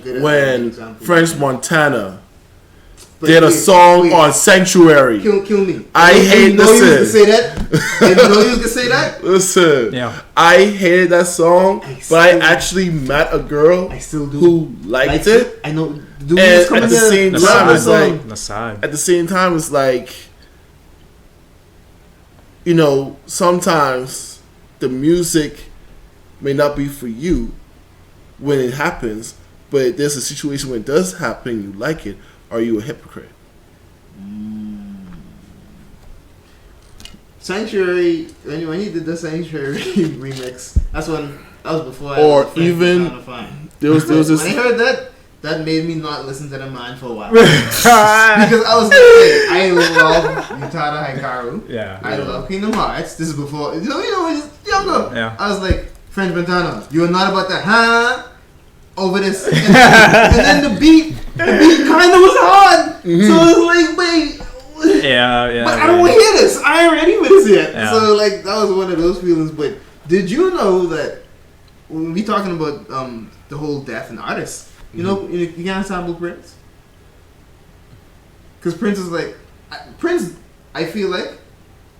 when French Montana did a song on Sanctuary. Kill me. I hate this. You was gonna say that? You know you was gonna say that? Listen, I hated that song, but I actually met a girl who liked it. I know. And at the same time, it's like, at the same time, it's like, you know, sometimes the music may not be for you when it happens, but if there's a situation when it does happen, you like it. Are you a hypocrite? Sanctuary, when he did the Sanctuary remix, that was before. Or even there was this. When I heard that made me not listen to the man for a while because I was like, I love Utada Hikaru. Yeah. I love Kingdom Hearts. This is before when he's younger. Yeah. I was like, French Montana, you are not about that, huh? Over this, and then the beat kind of was hard. So it was like, wait. Yeah. But I don't want to hear this. I ain't ready for this yet. Yeah. So like that was one of those feelings. But did you know that when we talking about the whole death and artists, you know, you can't sample Prince? Because Prince is like Prince. I feel like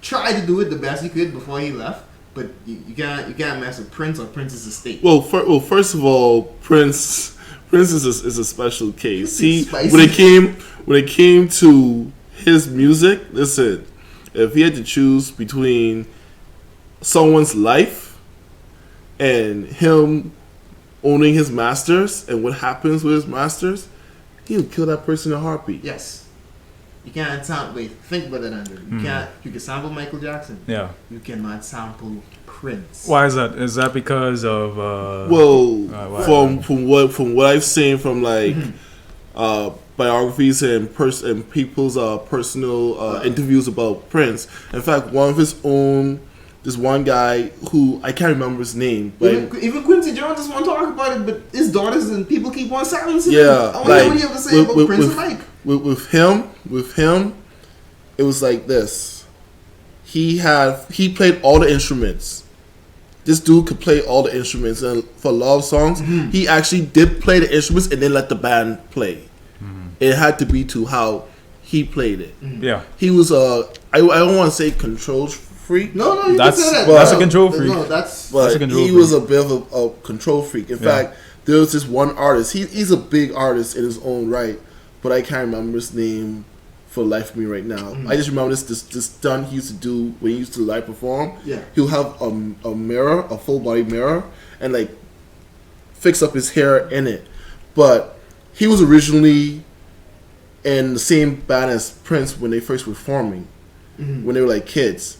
tried to do it the best he could before he left. But you can't mess with Prince or Prince's estate. Well, first of all, Prince is a special case. When it came to his music, listen, if he had to choose between someone's life and him owning his masters and what happens with his masters, he would kill that person in a heartbeat. Yes. You can't sample. Wait, think about that, Andrew. You can't. You can sample Michael Jackson. Yeah. You cannot sample Prince. Why is that? Is that because of? From what I've seen from like biographies and people's personal interviews about Prince. In fact, one of his own. This one guy who I can't remember his name, but even Quincy Jones just want to talk about it, but his daughters and people keep on silencing him. Yeah, I wonder what you have to say about Prince and Mike. With him, it was like this. He played all the instruments. This dude could play all the instruments, and for love songs, he actually did play the instruments and then let the band play. It had to be to how he played it. Yeah, he was I don't want to say control freak. No, you that's, can say that. Well, that's a control freak. No, that's a control freak. He was a bit of a control freak. In fact, there was this one artist. He's a big artist in his own right, but I can't remember his name for the life of me right now. I just remember this stunt he used to do when he used to live perform. Yeah, he'll have a mirror, a full body mirror, and like fix up his hair in it. But he was originally in the same band as Prince when they first were forming, when they were like kids.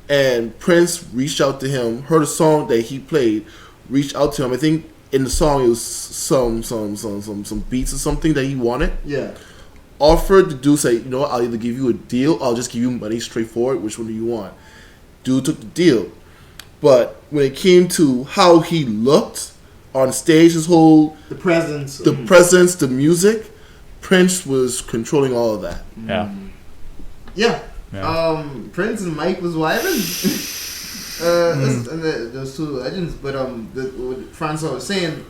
And Prince reached out to him, heard a song that he played, reached out to him. I think in the song it was some beats or something that he wanted. Yeah. Offered to do, say, you know what, I'll either give you a deal or I'll just give you money straightforward. Which one do you want? Dude took the deal. But when it came to how he looked on stage, the presence, the music, Prince was controlling all of that. Yeah. Prince and Mike was vibing. And those two legends. But what Francois was saying,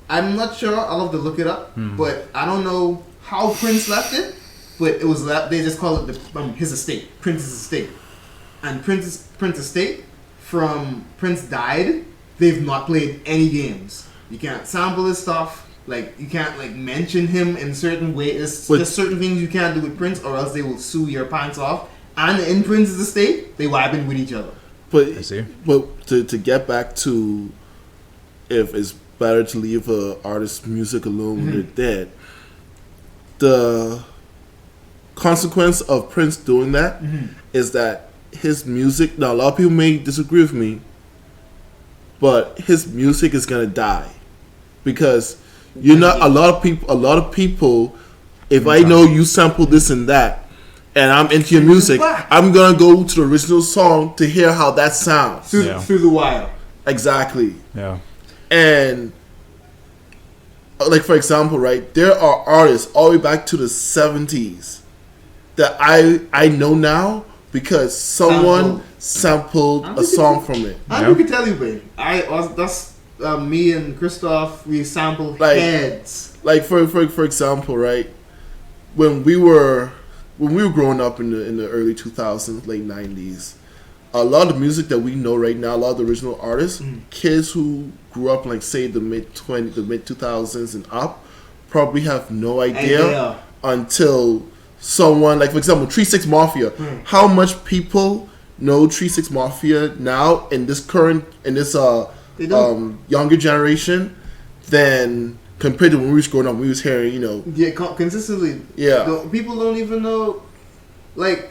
I'm not sure. I'll have to look it up. But I don't know how Prince left it. But it was left. They just call it his estate, Prince's estate, and Prince's estate. From Prince died, they've not played any games. You can't sample his stuff. Like, you can't, like, mention him in certain ways. There's certain things you can't do with Prince, or else they will sue your pants off. And in Prince's estate, they vibing with each other. But to get back to if it's better to leave an artist's music alone when they're dead, the consequence of Prince doing that is that his music, now a lot of people may disagree with me, but his music is going to die. Because you're not a lot of people. If I know you sample this and that, and I'm into your music, I'm gonna go to the original song to hear how that sounds through the wire. Exactly. Yeah. And like, for example, right, there are artists all the way back to the 70s that I know now because someone sampled a song from it. I can tell you, babe. That's. Me and Christoph, we sample heads. Like for example, right? When we were growing up in the early 2000s, late 90s, a lot of the music that we know right now, a lot of the original artists, kids who grew up like say the mid 2000s and up, probably have no idea until someone like, for example, 3 6 Mafia. How much people know 3 6 Mafia now in this younger generation than compared to when we was growing up, we was hearing, consistently. Yeah. People don't even know, like,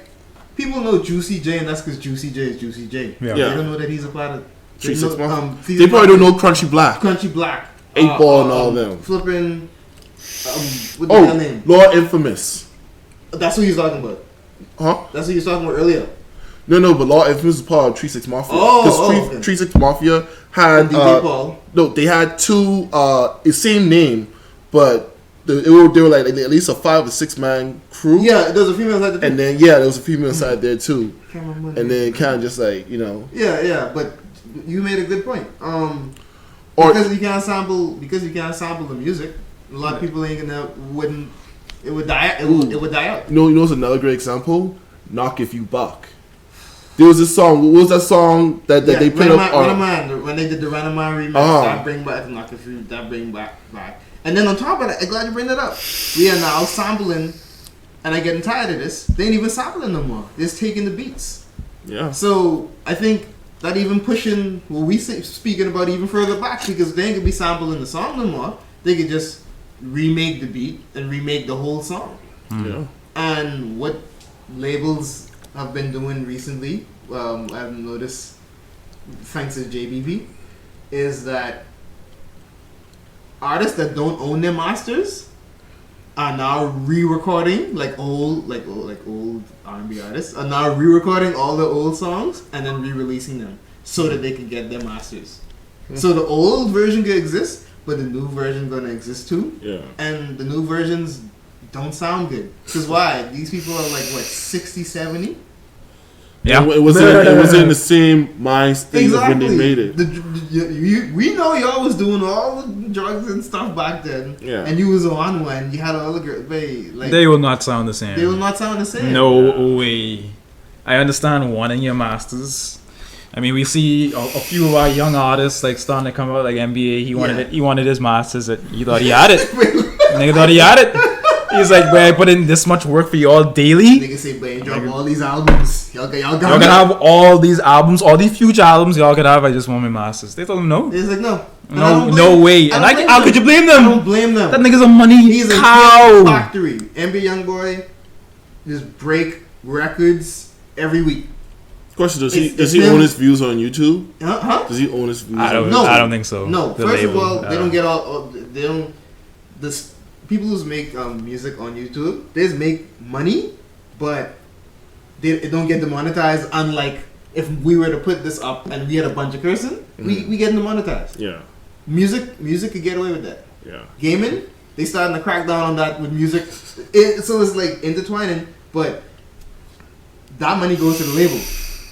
people know Juicy J, and that's because Juicy J is Juicy J. Yeah. They don't know that he's a part of 3 6 Mafia. They probably don't know Crunchy Black. Crunchy Black. 8 Ball and all them. Flipping. What's the name? Law Infamous. That's what he's talking about. Huh? That's what he was talking about earlier. No, but Law Infamous is part of 3 6 Mafia. Okay. 3 6 Mafia had DJ Paul. No, they had 2 same name, but they were like at least a 5 or 6 man crew. Yeah, there was a female side. And then there was a female side there too. Can't remember. And then kind of just like Yeah, but you made a good point. Because you can't sample the music. A lot of people ain't gonna it would die. It would die out. You know what's another great example? Knock If You Buck. There was this song. What was that song that they played up on? When they did the Ranaman remix, that bring back Knock If You, that bring back. And then on top of that, I'm glad you bring that up. We are now sampling, and I'm getting tired of this. They ain't even sampling no more. They're just taking the beats. Yeah. So I think that even pushing what we speaking about even further back, because they ain't gonna be sampling the song no more. They could just remake the beat and remake the whole song. Yeah. And what labels have been doing recently, I've noticed, thanks to JBP, is that artists that don't own their masters are now re-recording like old R&B artists are now re-recording all the old songs and then re-releasing them so that they can get their masters. So the old version can exist, but the new version gonna exist too. Yeah. And the new versions don't sound good. Because why? These people are like, what, 60, 70? Yeah. It was in the same mind state when they made it. We know y'all was doing all the drugs and stuff back then. Yeah. And you was on one. You had all the girls. They will not sound the same. They will not sound the same. No way. I understand wanting your masters. I mean, we see a few of our young artists like starting to come out, like NBA. He wanted it. He wanted his masters. He thought he had it. Nigga thought he had it. He's like, bro, I put in this much work for y'all daily. Nigga say, bro, you drop all these albums. Y'all can have all these albums, all these future albums y'all could have. I just want my masters. They told him no. He's like, no. No way. And how could you blame them? I don't blame them. That nigga's a money He's cow. A factory. NBA Youngboy just break records every week. Question: Does he own his views on YouTube? Huh? Does he own his views? I don't think so. No. First of all, they don't get all. They don't. This people who make music on YouTube, they just make money, but they don't get demonetized. Unlike if we were to put this up and we had a bunch of cursing, we get demonetized. Yeah. Music could get away with that. Yeah. Gaming, they starting to crack down on that with music. So it's like intertwining, but that money goes to the label.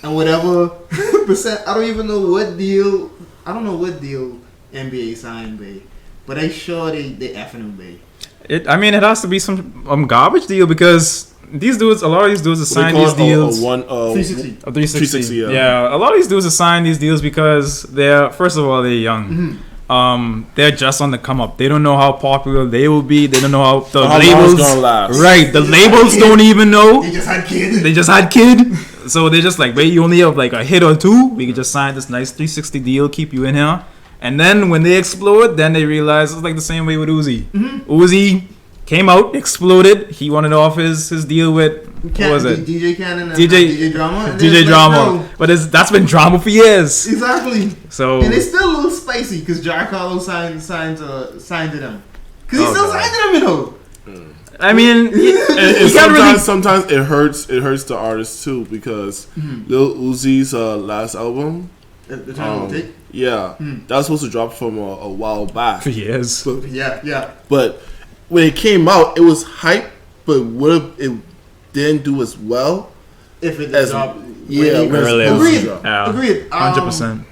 And whatever percent, I don't even know what deal. I don't know what deal NBA signed, babe. But I'm sure they effing him, babe. It has to be some garbage deal because these dudes, a lot of these dudes assign these deals. 360. Yeah, a lot of these dudes assign these deals because first of all, they're young. Mm-hmm. They're just on the come up. They don't know how popular they will be. They don't know how the labels gonna last. Right, the labels don't even know. They just had kid. So they're just like, wait, you only have like a hit or two. We can just sign this nice 360 deal, keep you in here. And then when they explode, then they realize it's like the same way with Uzi. Mm-hmm. Uzi came out, exploded. He wanted off his deal with what was it? DJ Cannon and DJ Drama. DJ Drama. No. But that's been drama for years. Exactly. So and it's still a little spicy because Jack Harlow signed to them. Because he still signed to them, you know. I mean, sometimes it hurts the artist too because Lil Uzi's last album, The Time Will Take. Yeah, that was supposed to drop from a while back. For years. But, yeah. But when it came out, it was hype, but it didn't do as well. If it did drop, Agreed. 100%.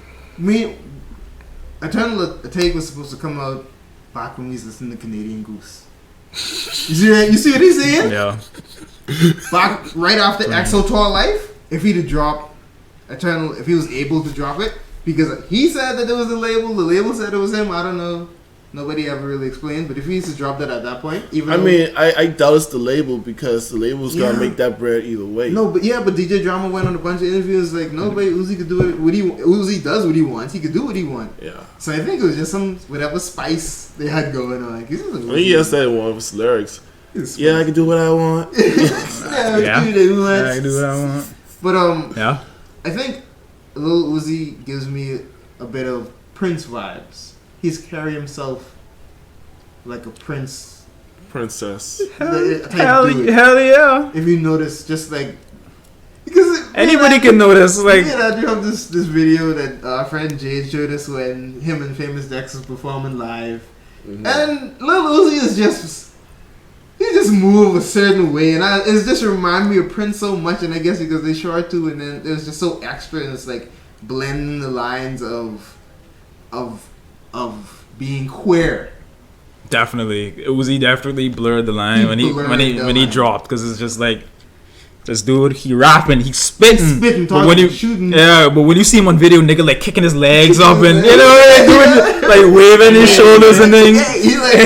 Eternal Take was supposed to come out back when we was listening to Canadian Goose. You see what he's saying? Yeah. Back right after EXO Tour Life, if he'd have dropped Eternal, if he was able to drop it, because he said that it was the label said it was him. I don't know. Nobody ever really explained, but if he used to drop that at that point, I doubt it's the label because the label's gonna make that bread either way. No, but DJ Drama went on a bunch of interviews like Uzi could do it. Uzi does what he wants. He could do what he wants. Yeah. So I think it was just some whatever spice they had going on. He has that in one of his lyrics. Yeah, I can do what I want. Yeah, Yeah, I can do what I want. But yeah, I think Lil Uzi gives me a bit of Prince vibes. He's carrying himself like a princess. Hell yeah! If you notice, just like because anybody can notice. Like, you have this video that our friend Jade showed us when him and Famous Dex was performing live, and Lil Uzi is just he just move a certain way, and it just remind me of Prince so much, and I guess because they short too, and then it was just so extra, and it's like blending the lines of being queer. Definitely, Uzi definitely blurred the line when he dropped, because it's just like this dude, he rapping, he spitting, talking, shooting. Yeah, but when you see him on video, nigga like kicking his legs up and you know doing like waving his shoulders and things. Yeah,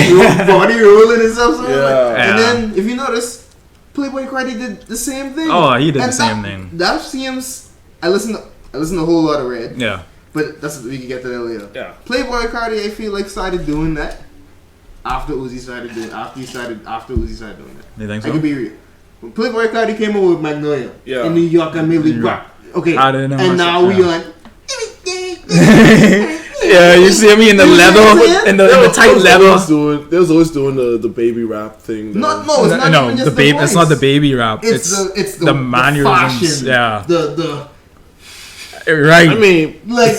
he like body rolling and stuff. And then if you notice, Playboi Carti did the same thing. Oh, he did the same thing. That seems. I listened to a whole lot of Red. Yeah. But we can get to that later. Yeah. Playboi Carti, I feel like started doing that after Uzi started doing that. You think so? I can be real. When Playboi Carti came over with Magnolia in New York and made me rock. Okay. And now we on. Yeah, you see me in the leather, in the tight leather. They was always doing the baby rap thing. It's not even just the baby. It's not the baby rap. It's the mannerisms. The fashion, yeah. Right. I mean, like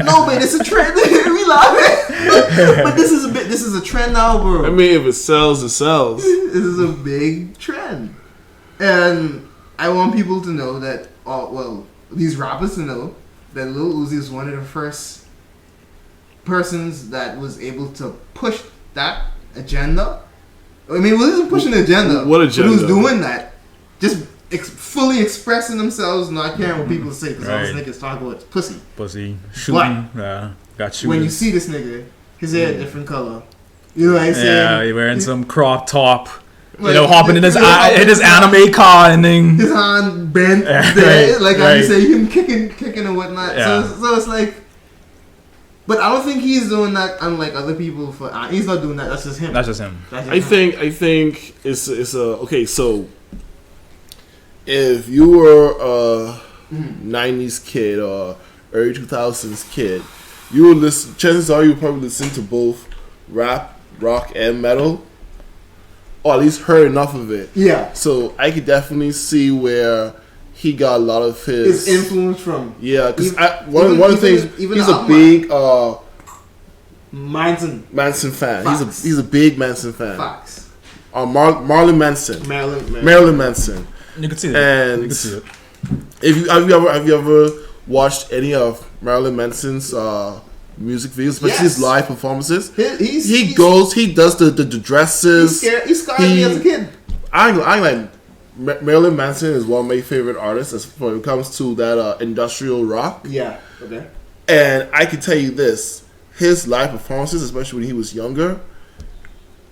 no, but it's a trend. We laughing, but this is a trend now, bro. I mean, if it sells, it sells. This is a big trend, and I want people to know that. These rappers to know that Lil Uzi is one of the first persons that was able to push that agenda. I mean, he wasn't pushing the agenda. What agenda? But he was doing that, just fully expressing themselves, not caring what people say, because all these niggas talk about pussy, shooting, got shooting. When you see this nigga, his hair a different color. You know what I'm saying? Yeah, he wearing some crop top. Like, hopping in his anime car and then his hand bent there, I say him kicking and whatnot. Yeah. So it's like, but I don't think he's doing that unlike other people. He's not doing that. That's just him. I think it's okay. So if you were a 90s kid or early 2000s kid, you would listen. Chances are you would probably listen to both rap, rock, and metal. Or at least heard enough of it. Yeah. So I could definitely see where he got a lot of his influence from. Yeah, because one of the things, he's a big Manson fan. Fox. He's a big Manson fan. Fox. Marilyn Manson. Marilyn Manson. You can see that. And have you ever watched any of Marilyn Manson's music videos, especially his live performances? He does the dresses. He scarred me as a kid. I like Marilyn Manson is one of my favorite artists when it comes to that industrial rock. Yeah. Okay. And I can tell you this: his live performances, especially when he was younger,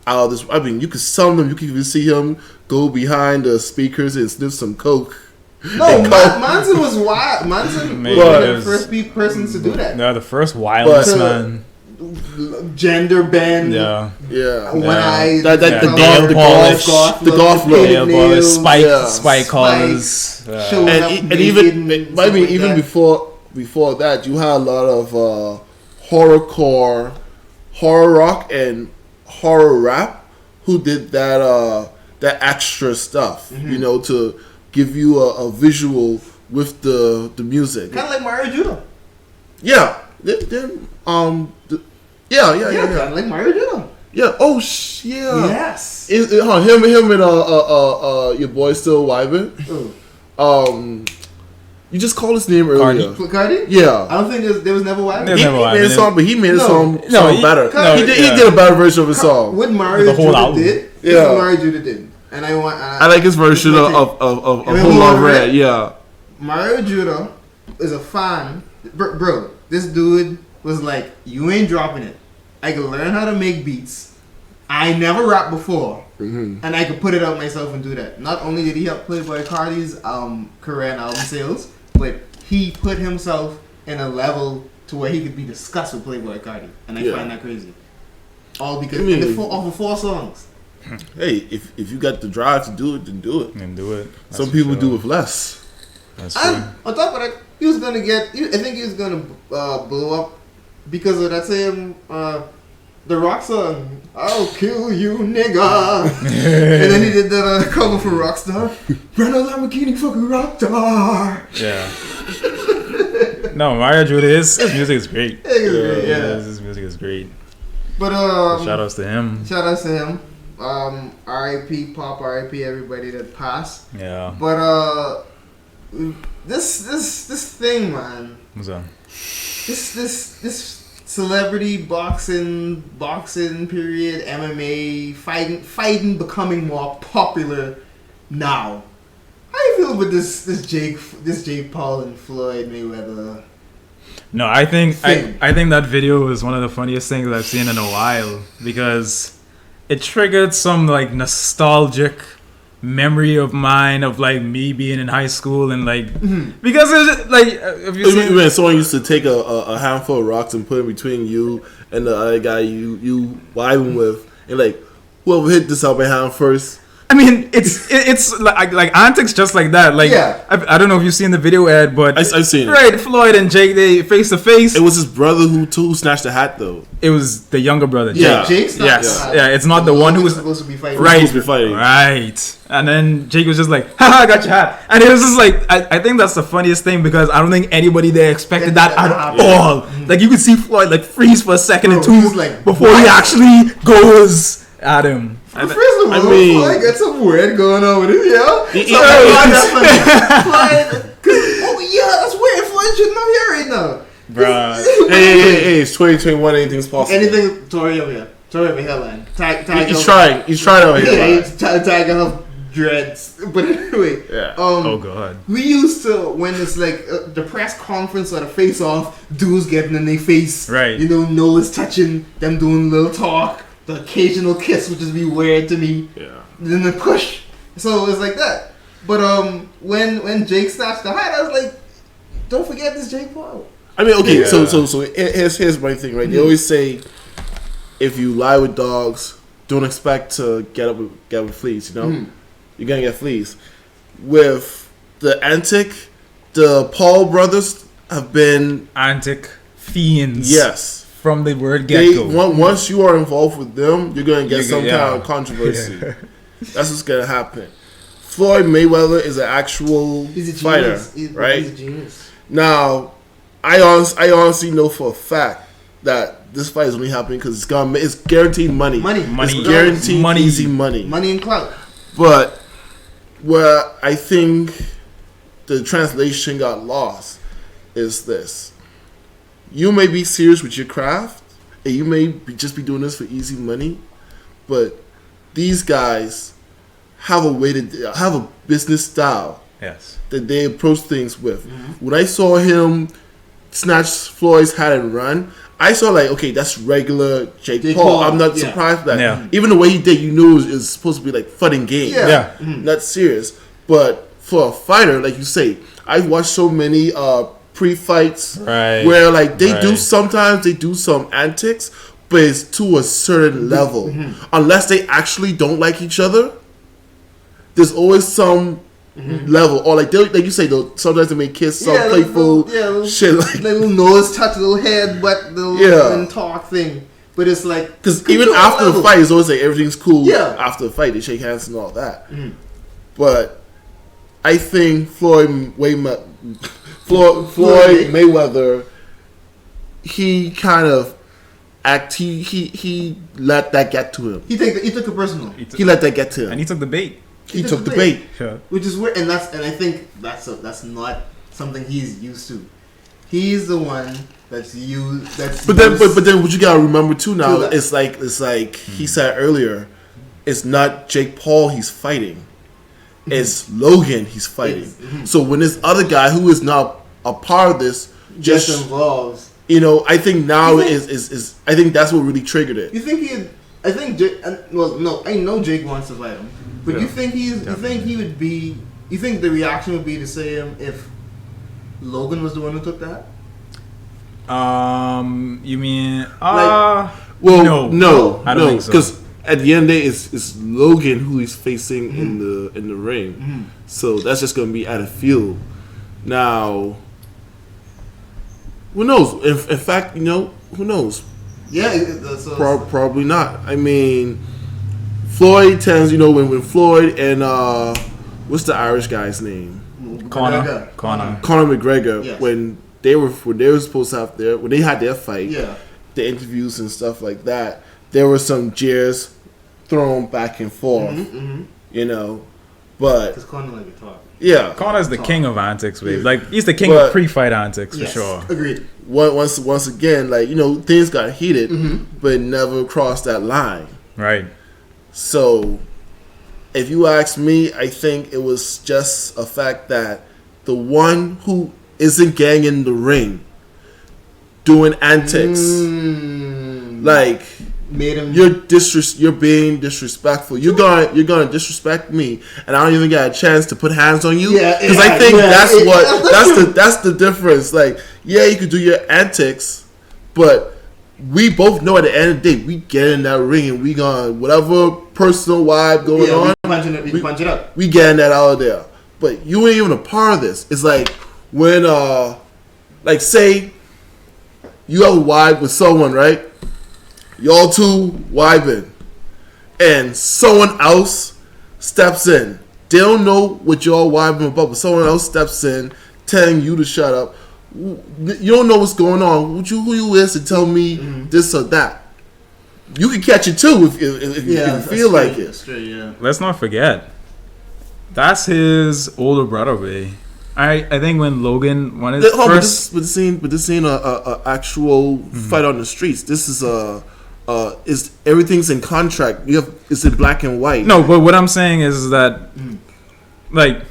I mean, you could some of them. You can even see him go behind the speakers and sniff some coke. No, Manson was wild. Manson was one of the first persons to do that. No, the first wildest man. Gender bend. Yeah. The golf look. Spike collars. And even before that, you had a lot of horrorcore, horror rock, and horror rap who did that extra stuff. You know, to give you a visual with the music. Kind of like Mario Judah. Yeah. Kind of like Mario Judah. Yeah. Oh, yeah. Yes. Him and your boy still vibing. You just called his name earlier. Cardi? Yeah. I don't think there was never vibing. He made a song, but he made a song better. He did a better version of his song. What Mario Judah did? Yeah. What Mario Judah did. And I like his version of Whole Love Red. Yeah. Mario Judah is a fan. Bro, this dude was like, you ain't dropping it. I can learn how to make beats. I never rapped before. And I could put it out myself and do that. Not only did he help Playboi Carti's career and album sales, but he put himself in a level to where he could be discussed with Playboi Carti. And I find that crazy. All because off of 4 songs. hey, if you got the drive to do it, then do it. And do it. That's Some people do with less. That's and true. on top of that, he was gonna get. I think he was gonna blow up because of that same the Rock song. I'll kill you, nigga. And then he did that cover for Rockstar. Brand a Lamborghini, fucking Rockstar. Yeah. No, Mario Judah, his music is great. His music is great. But shout outs to him. Shout outs to him. R.I.P. Pop, R.I.P. everybody that passed. Yeah. But this thing, man. What's up? This celebrity boxing period, MMA fighting becoming more popular now. How do you feel about this Jake Paul and Floyd Mayweather? No, I think that video was one of the funniest things I've seen in a while because it triggered some like nostalgic memory of mine of like me being in high school and like because it's like if you see when someone used to take a handful of rocks and put it between you and the other guy you vibing with and like whoever hit this out my hand first. I mean, it's like antics just like that. Like, yeah. I don't know if you've seen the video ad, but I've seen it. Right, Floyd and Jake, they face to face. It was his brother who snatched the hat though. It was the younger brother. Jake. Yeah, Jake's not it's not the one who was supposed to be fighting. Right. And then Jake was just like, "Haha, I got your hat," and it was just like, I think that's the funniest thing because I don't think anybody there expected that at all. Like you could see Floyd like freeze for a second or two before he actually goes at him. First of all, Floyd got some weird going on with him, yeah. That's weird. Floyd shouldn't have here right now, bruh. Hey, it's 2021. Anything's possible. Anything, Tori over here. Tori over here, line. He's trying over here. He's Tiger have dreads, but anyway. Yeah. Oh god. We used to when it's like the press conference or the face off, dudes getting in their face. Right. You know, nose touching, them doing a little talk. The occasional kiss would just be weird to me. Yeah. Then the push. So it was like that. But when Jake snatched the hat, I was like, don't forget this Jake Paul. I mean, okay, so here's my thing, right? They always say, if you lie with dogs, don't expect to get with fleas. You know, you're gonna get fleas. With the antic, the Paul brothers have been antic fiends. Yes. From the word get-go. Once you are involved with them, you're going to get some kind of controversy. That's what's going to happen. Floyd Mayweather is an actual fighter, right? He's a genius. Now, I honestly know for a fact that this fight is only happening because it's guaranteed money. It's guaranteed easy money. Money and clout. But where I think the translation got lost is this. You may be serious with your craft, and you may just be doing this for easy money, but these guys have a business style that they approach things with. When I saw him snatch Floyd's hat and run, I saw like, okay, that's regular Jake Paul. I'm not surprised by that. Yeah. Even the way he did, you knew it was supposed to be like fun and game. Yeah. Not serious. But for a fighter, like you say, I've watched so many pre-fights where like they do some antics, but it's to a certain level. Unless they actually don't like each other, there's always some level, or like you say, sometimes they may kiss, some playful shit, like little nose touch, little head, but little talk thing. But it's like because even after the fight, it's always like everything's cool. Yeah. After the fight, they shake hands and all that. But I think Floyd Mayweather, he kind of he let that get to him. He took it personal. He let that get to him, and he took the bait. He took the bait, which is weird, and I think that's not something he's used to. He's the one that's used. But then what you gotta remember too now it's like he said earlier, it's not Jake Paul he's fighting. It's Logan he's fighting. So when this other guy who is not a part of this just involves, I think now is I think that's what really triggered it. You think I know Jake wants to fight him, but you think you think the reaction would be the same if Logan was the one who took that? You mean no, I don't think so. Because at the end of the day, it's Logan who he's facing in the ring. So that's just gonna be at a field. Now, who knows? In fact, who knows? Yeah, probably not. I mean, Floyd tends, when Floyd and what's the Irish guy's name? Conor McGregor. Yes. When they were supposed to have when they had their fight, yeah, the interviews and stuff like that, there were some jeers thrown back and forth. But because Conor like to talk. Yeah, Conor's the king of antics, babe. Like he's the king of pre-fight antics for sure. Agreed. Once again, like things got heated, but it never crossed that line. Right. So, if you ask me, I think it was just a fact that the one who isn't getting in the ring, doing antics, like. Made him. You're being disrespectful. You're gonna disrespect me, and I don't even get a chance to put hands on you. Because I think that's the difference. Like, yeah, you could do your antics, but we both know at the end of the day, we get in that ring and we gonna whatever personal vibe going on. We punch it up. We getting that out of there. But you ain't even a part of this. It's like when like say you have a vibe with someone, right? Y'all two vibing, and someone else steps in. They don't know what y'all vibing about, but someone else steps in, telling you to shut up. You don't know what's going on. Who you is to tell me this or that? You can catch it too if you feel like it. Straight, yeah. Let's not forget, that's his older brother, babe. I think when Logan wanted first, but this ain't a actual fight on the streets. This is everything's in contract. It's in black and white. No, but what I'm saying is that, like,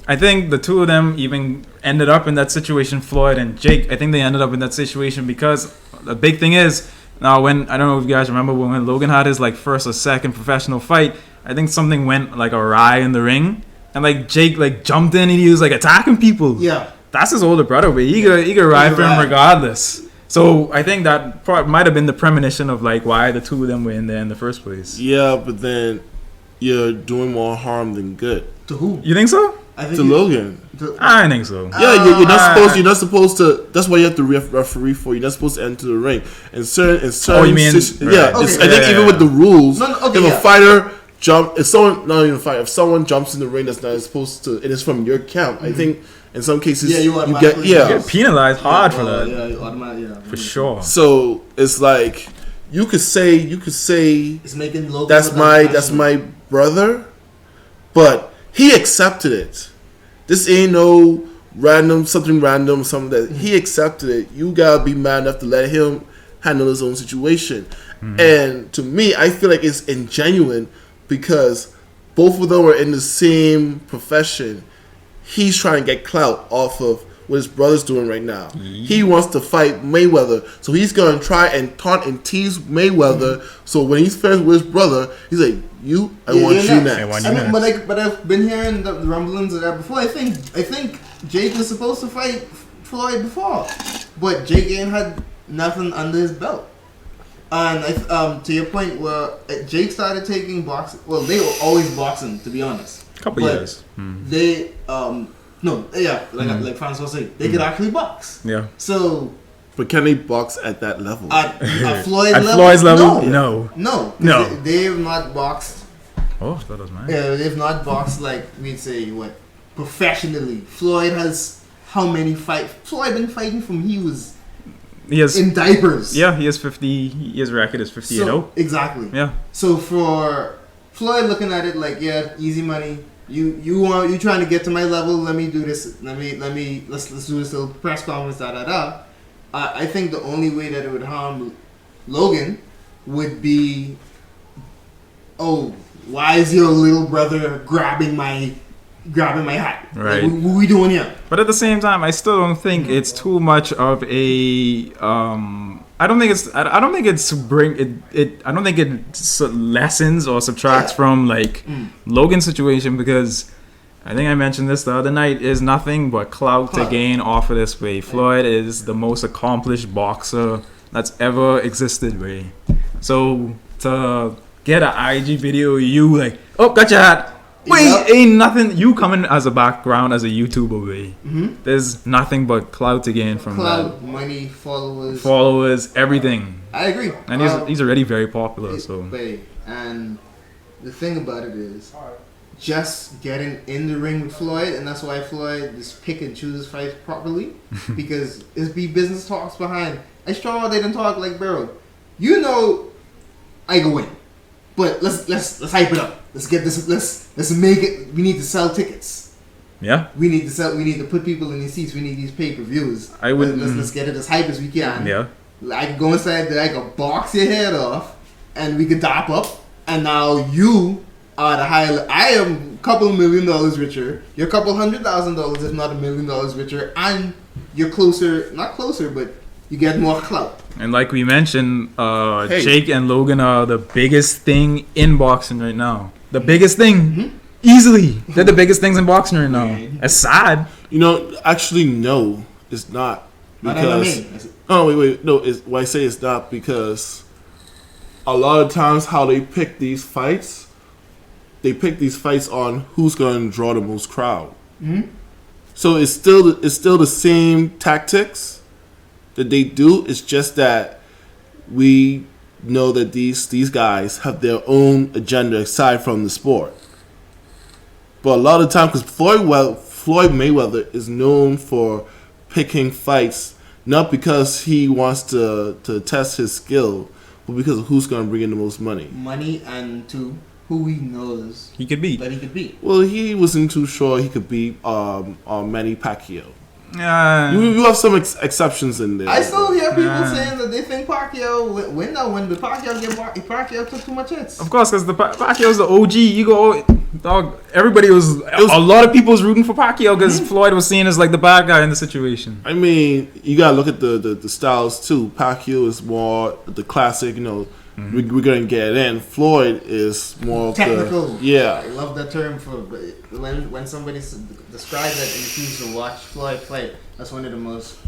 I think the two of them even ended up in that situation. Floyd and Jake. I think they ended up in that situation because the big thing is now when I don't know if you guys remember when Logan had his like first or second professional fight. I think something went like awry in the ring, and like Jake like jumped in and he was like attacking people. Yeah, that's his older brother, but he could ride for him regardless. So I think that might have been the premonition of like why the two of them were in there in the first place. Yeah, but then you're doing more harm than good. To who? You think so? I think Logan. I think so. Yeah, you're not supposed to. That's why you have to referee for. You're not supposed to enter the ring. In certain oh, you mean? Yeah, I think even with the rules, if a fighter if someone jumps in the ring that's not supposed to, it is from your count. I think. In some cases, you get penalized hard for that. Yeah, for sure. So it's like you could say it's making Logan that's my brother, but he accepted it. This ain't no something that he accepted it. You gotta be man enough to let him handle his own situation. And to me, I feel like it's ingenuine because both of them are in the same profession. He's trying to get clout off of what his brother's doing right now. He wants to fight Mayweather, so he's going to try and taunt and tease Mayweather. So when he's finished with his brother, he's like, I want you next. But I've been hearing the rumblings of that before. I think Jake was supposed to fight Floyd before, but Jake ain't had nothing under his belt. And to your point, where Jake started taking boxing. Well, they were always boxing, to be honest. Couple years. They like Francois said, they could actually box. Yeah. So. But can they box at that level? At Floyd's level? Floyd's level? No. They have not boxed. Oh, that was mine. Yeah, they've not boxed like we'd say professionally. Floyd has how many fights? Floyd been fighting from he was in diapers. Yeah, he has 50. His record is 50-0. Exactly. Yeah. So for Floyd looking at it like, yeah, easy money. You trying to get to my level? Let me do this. Let's do this little press conference. I think the only way that it would harm Logan would be, why is your little brother grabbing my hat? Right. Like, what we doing here? But at the same time, I still don't think it's too much of a. I don't think it lessens or subtracts from like Logan's situation, because I think I mentioned this the other night, is nothing but clout to gain off of this way. Floyd is the most accomplished boxer that's ever existed, way. So to get an IG video of you like, oh, got your hat. Wait, ain't nothing. You coming as a background as a YouTuber, way. There's nothing but clout to gain from that. Money, followers, everything. I agree. And he's already very popular. So. And the thing about it is, just getting in the ring with Floyd, and that's why Floyd just pick and choose fights properly, because it's be business talks behind. I sure they didn't talk like, bro, you know, I go win, but let's hype it up. Let's get this. Let's make it. We need to sell tickets. Yeah. We need to sell. We need to put people in these seats. We need these pay-per-views. Let's get it as hype as we can. Yeah. I can go inside there. I can box your head off, and we can top up. And now you are the high. I am a couple $1 million richer. You're a couple $100,000, if not $1 million richer, and you're closer. Not closer, but you get more clout. And like we mentioned, Jake and Logan are the biggest thing in boxing right now. The biggest thing, easily. They're the biggest things in boxing right now. It's sad. You know, actually, no, it's not. Because wait, no. Why I say it's not because a lot of times how they pick these fights on who's going to draw the most crowd. So it's still the same tactics that they do. It's just that we know that these guys have their own agenda aside from the sport. But a lot of time, because Floyd Mayweather is known for picking fights not because he wants to test his skill, but because of who's going to bring in the most money. Money, and to who he knows he could beat. That he could beat. Well, he wasn't too sure he could beat Manny Pacquiao. You have some exceptions in there. I still hear people saying that they think Pacquiao win that one, but Pacquiao took too much hits. Of course, because Pacquiao's the OG. You go, dog. Everybody was a lot of people was rooting for Pacquiao because Floyd was seen as like the bad guy in the situation. I mean, you gotta look at the styles too. Pacquiao is more the classic, you know. We're gonna get it in. Floyd is more technical. Yeah, I love that term for when somebody describes that and refuse to watch Floyd fight. That's one of the most.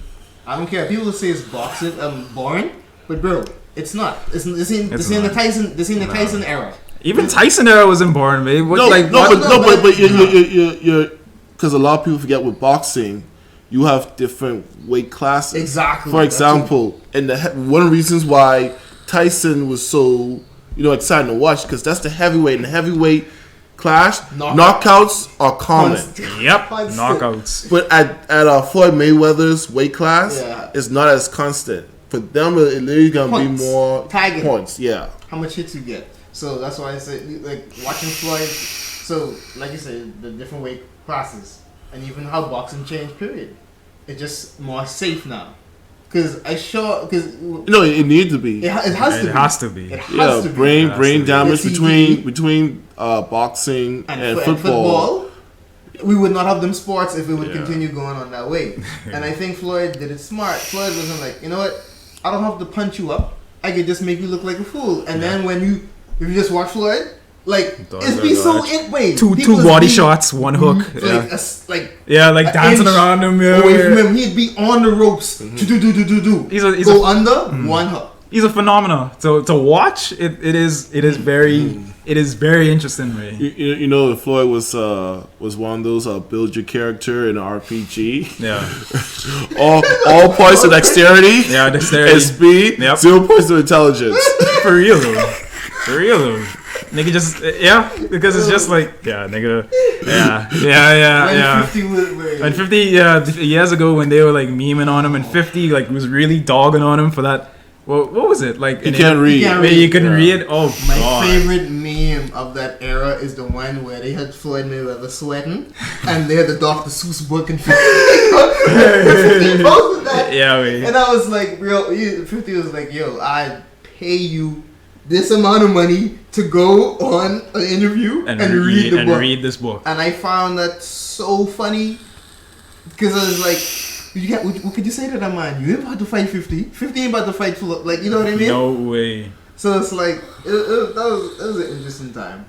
I don't care. People say it's boxing boring, but bro, it's not. This in the Tyson era. Even Tyson era wasn't boring, man. But you're because a lot of people forget with boxing. You have different weight classes. Exactly. For example, and one of the reasons why Tyson was so, exciting to watch because that's the heavyweight. And the heavyweight clash, knockouts are common. Yep, knockouts. But at Floyd Mayweather's weight class, it's not as constant. For them, it's literally gonna be more points. Yeah. How much hits you get? So that's why I say, like, watching Floyd. So, like you said, the different weight classes, and even how boxing changed. Period. It's just more safe now. Because it needs to be. It has to be. Brain damage between boxing and football. We would not have them sports if it would continue going on that way. And I think Floyd did it smart. Floyd wasn't like, you know what? I don't have to punch you up. I could just make you look like a fool. And then if you just watch Floyd, like it's be so two body shots, one hook, like dancing around him. Away from him, he'd be on the ropes. He's under one hook. He's a phenomenon. So to watch it is very interesting, man. You know, Floyd was one of those build your character in an RPG. Yeah. all points of dexterity. Yeah, dexterity. And speed. Yep. 0 points of intelligence. For real though. Nigga just because it's just like nigga And 50 years ago when they were like memeing on him, and 50 like was really dogging on him for that. Well, what was it like? You can't read. You couldn't read. Oh, my favorite meme of that era is the one where they had Floyd Mayweather sweating, and they had the Dr. Seuss book and 50 posted that. And I was like, 50 was like, yo, I pay you this amount of money to go on an interview and read the book. Read this book. And I found that so funny because I was like, what could you say to that man? You ain't about to fight 50. 50 ain't about to fight full. Like, you know what I mean? No way. So it's like that was an interesting time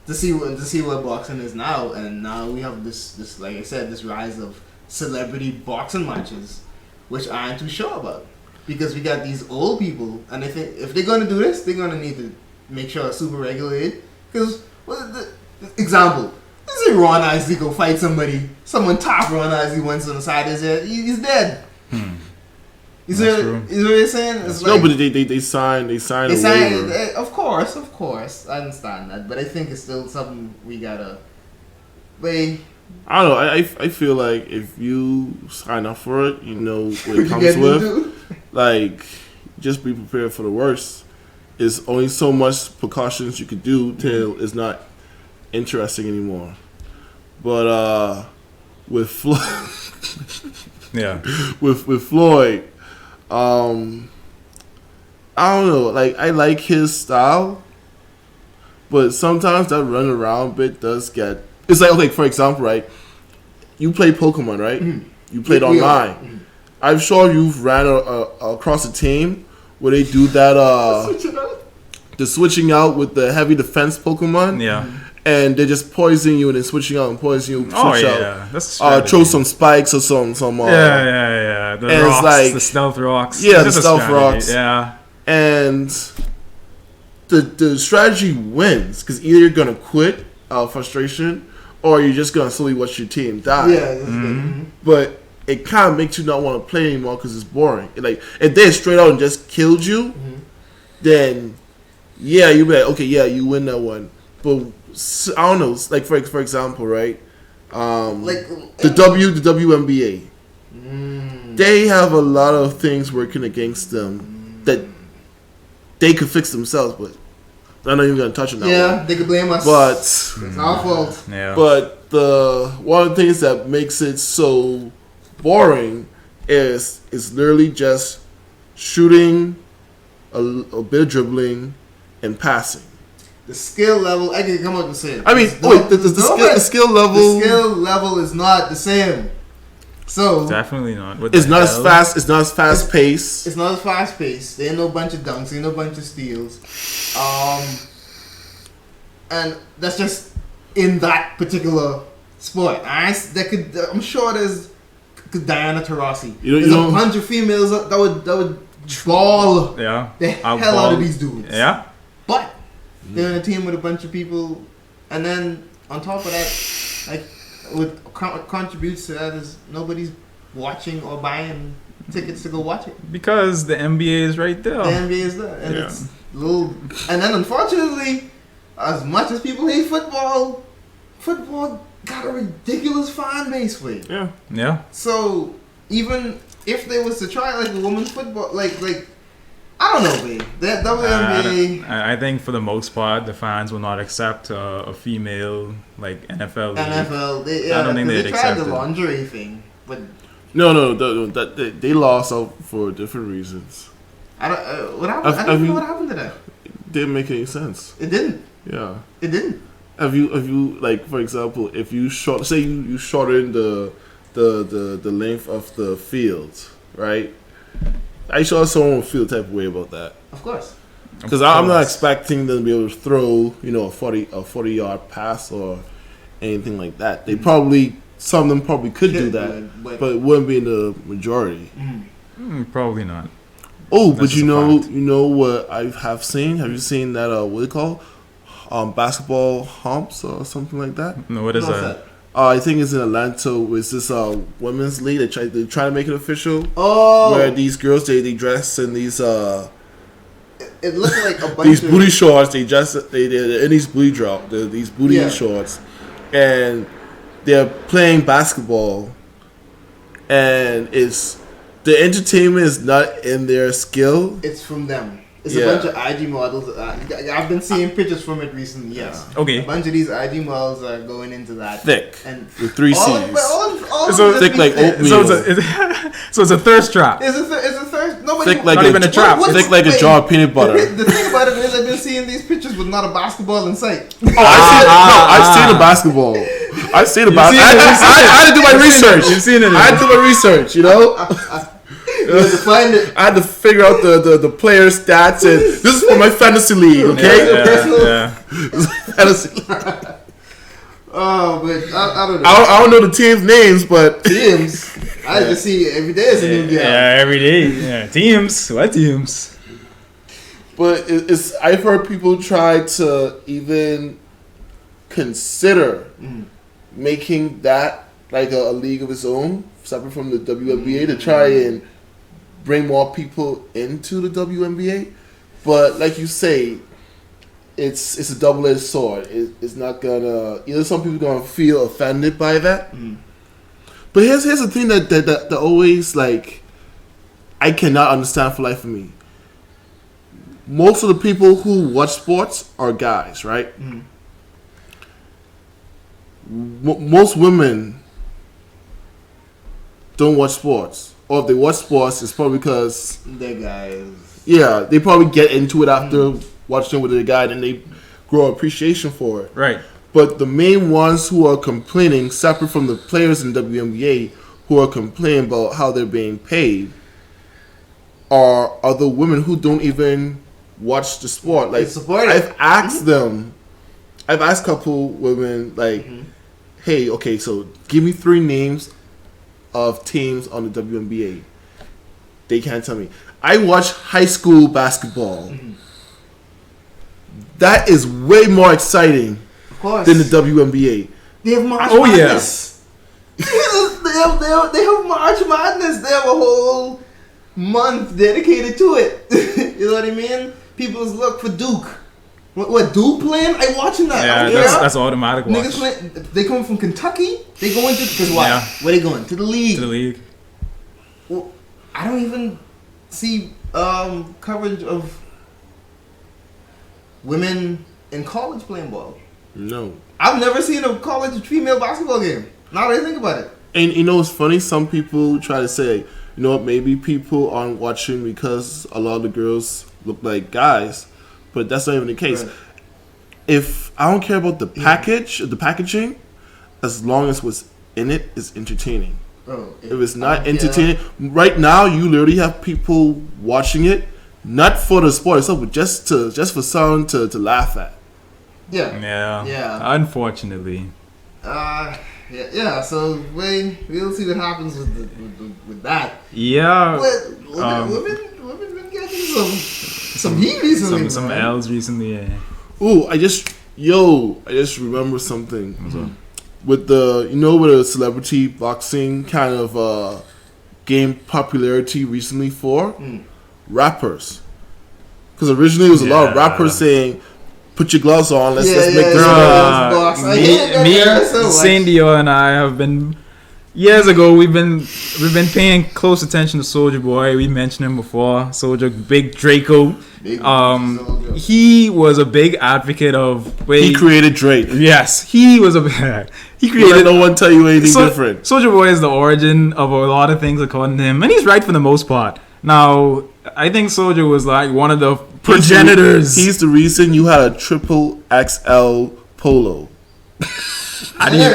to see what boxing is now, and now we have this like I said, this rise of celebrity boxing matches, which I ain't too sure about. Because we got these old people, and I think if they're gonna do this, they're gonna need to make sure it's super regulated. Because, example, let's say Ron Isley go fight somebody, someone top Ron Isley once on the side of his head, he's dead. You see what you're saying? It's no, but they signed a waiver. Of course, I understand that, but I think it's still something we gotta weigh. I don't know. I feel like if you sign up for it, you know what it comes with. Like, just be prepared for the worst. There's only so much precautions you could do till it's not interesting anymore. But with Floyd, with Floyd, I don't know. Like, I like his style, but sometimes that run around bit does get. It's like, okay, for example, right? You play Pokemon, right? Mm-hmm. You played online. Mm-hmm. I'm sure you've ran across a team where they do that. The switching out with the heavy defense Pokemon. Yeah. And they just poison you and then switching out and poison you. That's throw some spikes or some. The and rocks, it's like, the stealth rocks. Yeah, the stealth rocks. Yeah. And the strategy wins because either you're gonna quit out of frustration or you're just gonna slowly watch your team die. Yeah. But it kind of makes you not want to play anymore because it's boring. Like, if they straight out and just killed you, then yeah, you'd be like, okay, yeah, you win that one. But I don't know, like for example, right? The WNBA, they have a lot of things working against them that they could fix themselves, but I'm not even gonna touch on that. Yeah, they could blame us, but it's our fault. Yeah. But one of the things that makes it so boring is literally just shooting, a bit of dribbling, and passing. The skill level, I can come up and say it. I mean, the skill level. The skill level is not the same. So definitely not. It's not as fast. It's not as fast paced. It's not as fast paced. There ain't no bunch of dunks. There ain't no bunch of steals. And that's just in that particular sport. I'm sure there's Diana Taurasi. There's a bunch of females that would ball the hell out of these dudes. Yeah. But they're in a team with a bunch of people, and then on top of that, like what contributes to that is nobody's watching or buying tickets to go watch it because the NBA is right there. The NBA is there, and it's little. And then unfortunately, as much as people hate football got a ridiculous fan base with. Yeah. So even if they was to try like a women's football, like I don't know, babe. That WNBA. I think for the most part, the fans will not accept a female like NFL. NFL. I don't think they'd accept the lingerie thing, but no, they lost out for different reasons. I don't know what happened to that. It didn't make any sense. It didn't. Yeah. It didn't. Have you like, for example, if you say you shorten the length of the field, right? I sure someone would feel the type of way about that. Of course. Because I'm not expecting them to be able to throw, a 40-yard pass or anything like that. They some of them probably could do that, but it wouldn't be in the majority. Probably not. Oh, but you know what I have seen? Have you seen that? What do they call? Basketball humps or something like that? No, what is that? I think it's in Atlanta. It's this women's league. They try to make it official. Oh, where these girls they dress in these it looked like a bunch these booty shorts. They're in these booty shorts, and they're playing basketball, and the entertainment is not in their skill. It's from them. It's a bunch of IG models. I've been seeing pictures from it recently. Yes. Okay. A bunch of these IG models are going into that. Thick. And with 3 C's. So thick like oatmeal. So it's a thirst trap. It's a thirst. Thick like not even a trap. Thick like a jar of peanut butter. The thing about it is, I've been seeing these pictures with not a basketball in sight. I've seen the basketball. I've seen the basketball. I had to do my research. You've seen it. I had to do my research. I had to figure out the player stats, and this is for my fantasy league, okay? Yeah. Fantasy league. Oh, but I don't know. I don't know the teams' names, but teams. I just see every day is a new game. Yeah, every day. Yeah, teams. What teams? But it's I've heard people try to even consider making that like a league of its own, separate from the WNBA, to try and bring more people into the WNBA. But like you say, it's a double-edged sword. It's not gonna, either some people gonna feel offended by that. But here's the thing that always, like, I cannot understand for life of me. Most of the people who watch sports are guys, right? Most women don't watch sports, or if they watch sports, it's probably because they're guys. Yeah, they probably get into it after watching with a guy, and they grow appreciation for it. Right. But the main ones who are complaining, separate from the players in WNBA, who are complaining about how they're being paid, are other women who don't even watch the sport. Like, I've asked them, I've asked a couple women, like, hey, okay, so give me 3 names of teams on the WNBA. They can't tell me. I watch high school basketball. That is way more exciting than the WNBA. They have March Madness. Yeah. they have March Madness. They have a whole month dedicated to it. You know what I mean? People look for Duke. What Duke playing? I watching that. Yeah, that's automatic watch. Niggas play, they come from Kentucky. They go into because what? Yeah. Where they going? To the league. To the league. Well, I don't even see coverage of women in college playing ball. No. I've never seen a college female basketball game. Now that I think about it. And you know what's funny? Some people try to say, you know what, maybe people aren't watching because a lot of the girls look like guys, but that's not even the case. Right. If I don't care about the packaging, as long as what's in it is entertaining. If it's not entertaining, right now you literally have people watching it, not for the sport itself, but just for someone to laugh at. Yeah. Unfortunately. Yeah. So we'll see what happens with that. Yeah. But women been getting some heat recently. Some L's recently. Yeah. Ooh, I just remember something. What's up? With with a celebrity boxing kind of gained popularity recently for rappers. Because originally it was a lot of rappers saying, "Put your gloves on, let's make this box." Sandio and I have been years ago. We've been paying close attention to Soulja Boy. We mentioned him before. Soulja, Big Draco. He was a big advocate of. He created Drake. Yes, he was he created. Let no one tell you anything different. Soulja Boy is the origin of a lot of things according to him, and he's right for the most part. Now, I think Soulja was like one of the progenitors. He's the reason you had a XXL polo. I didn't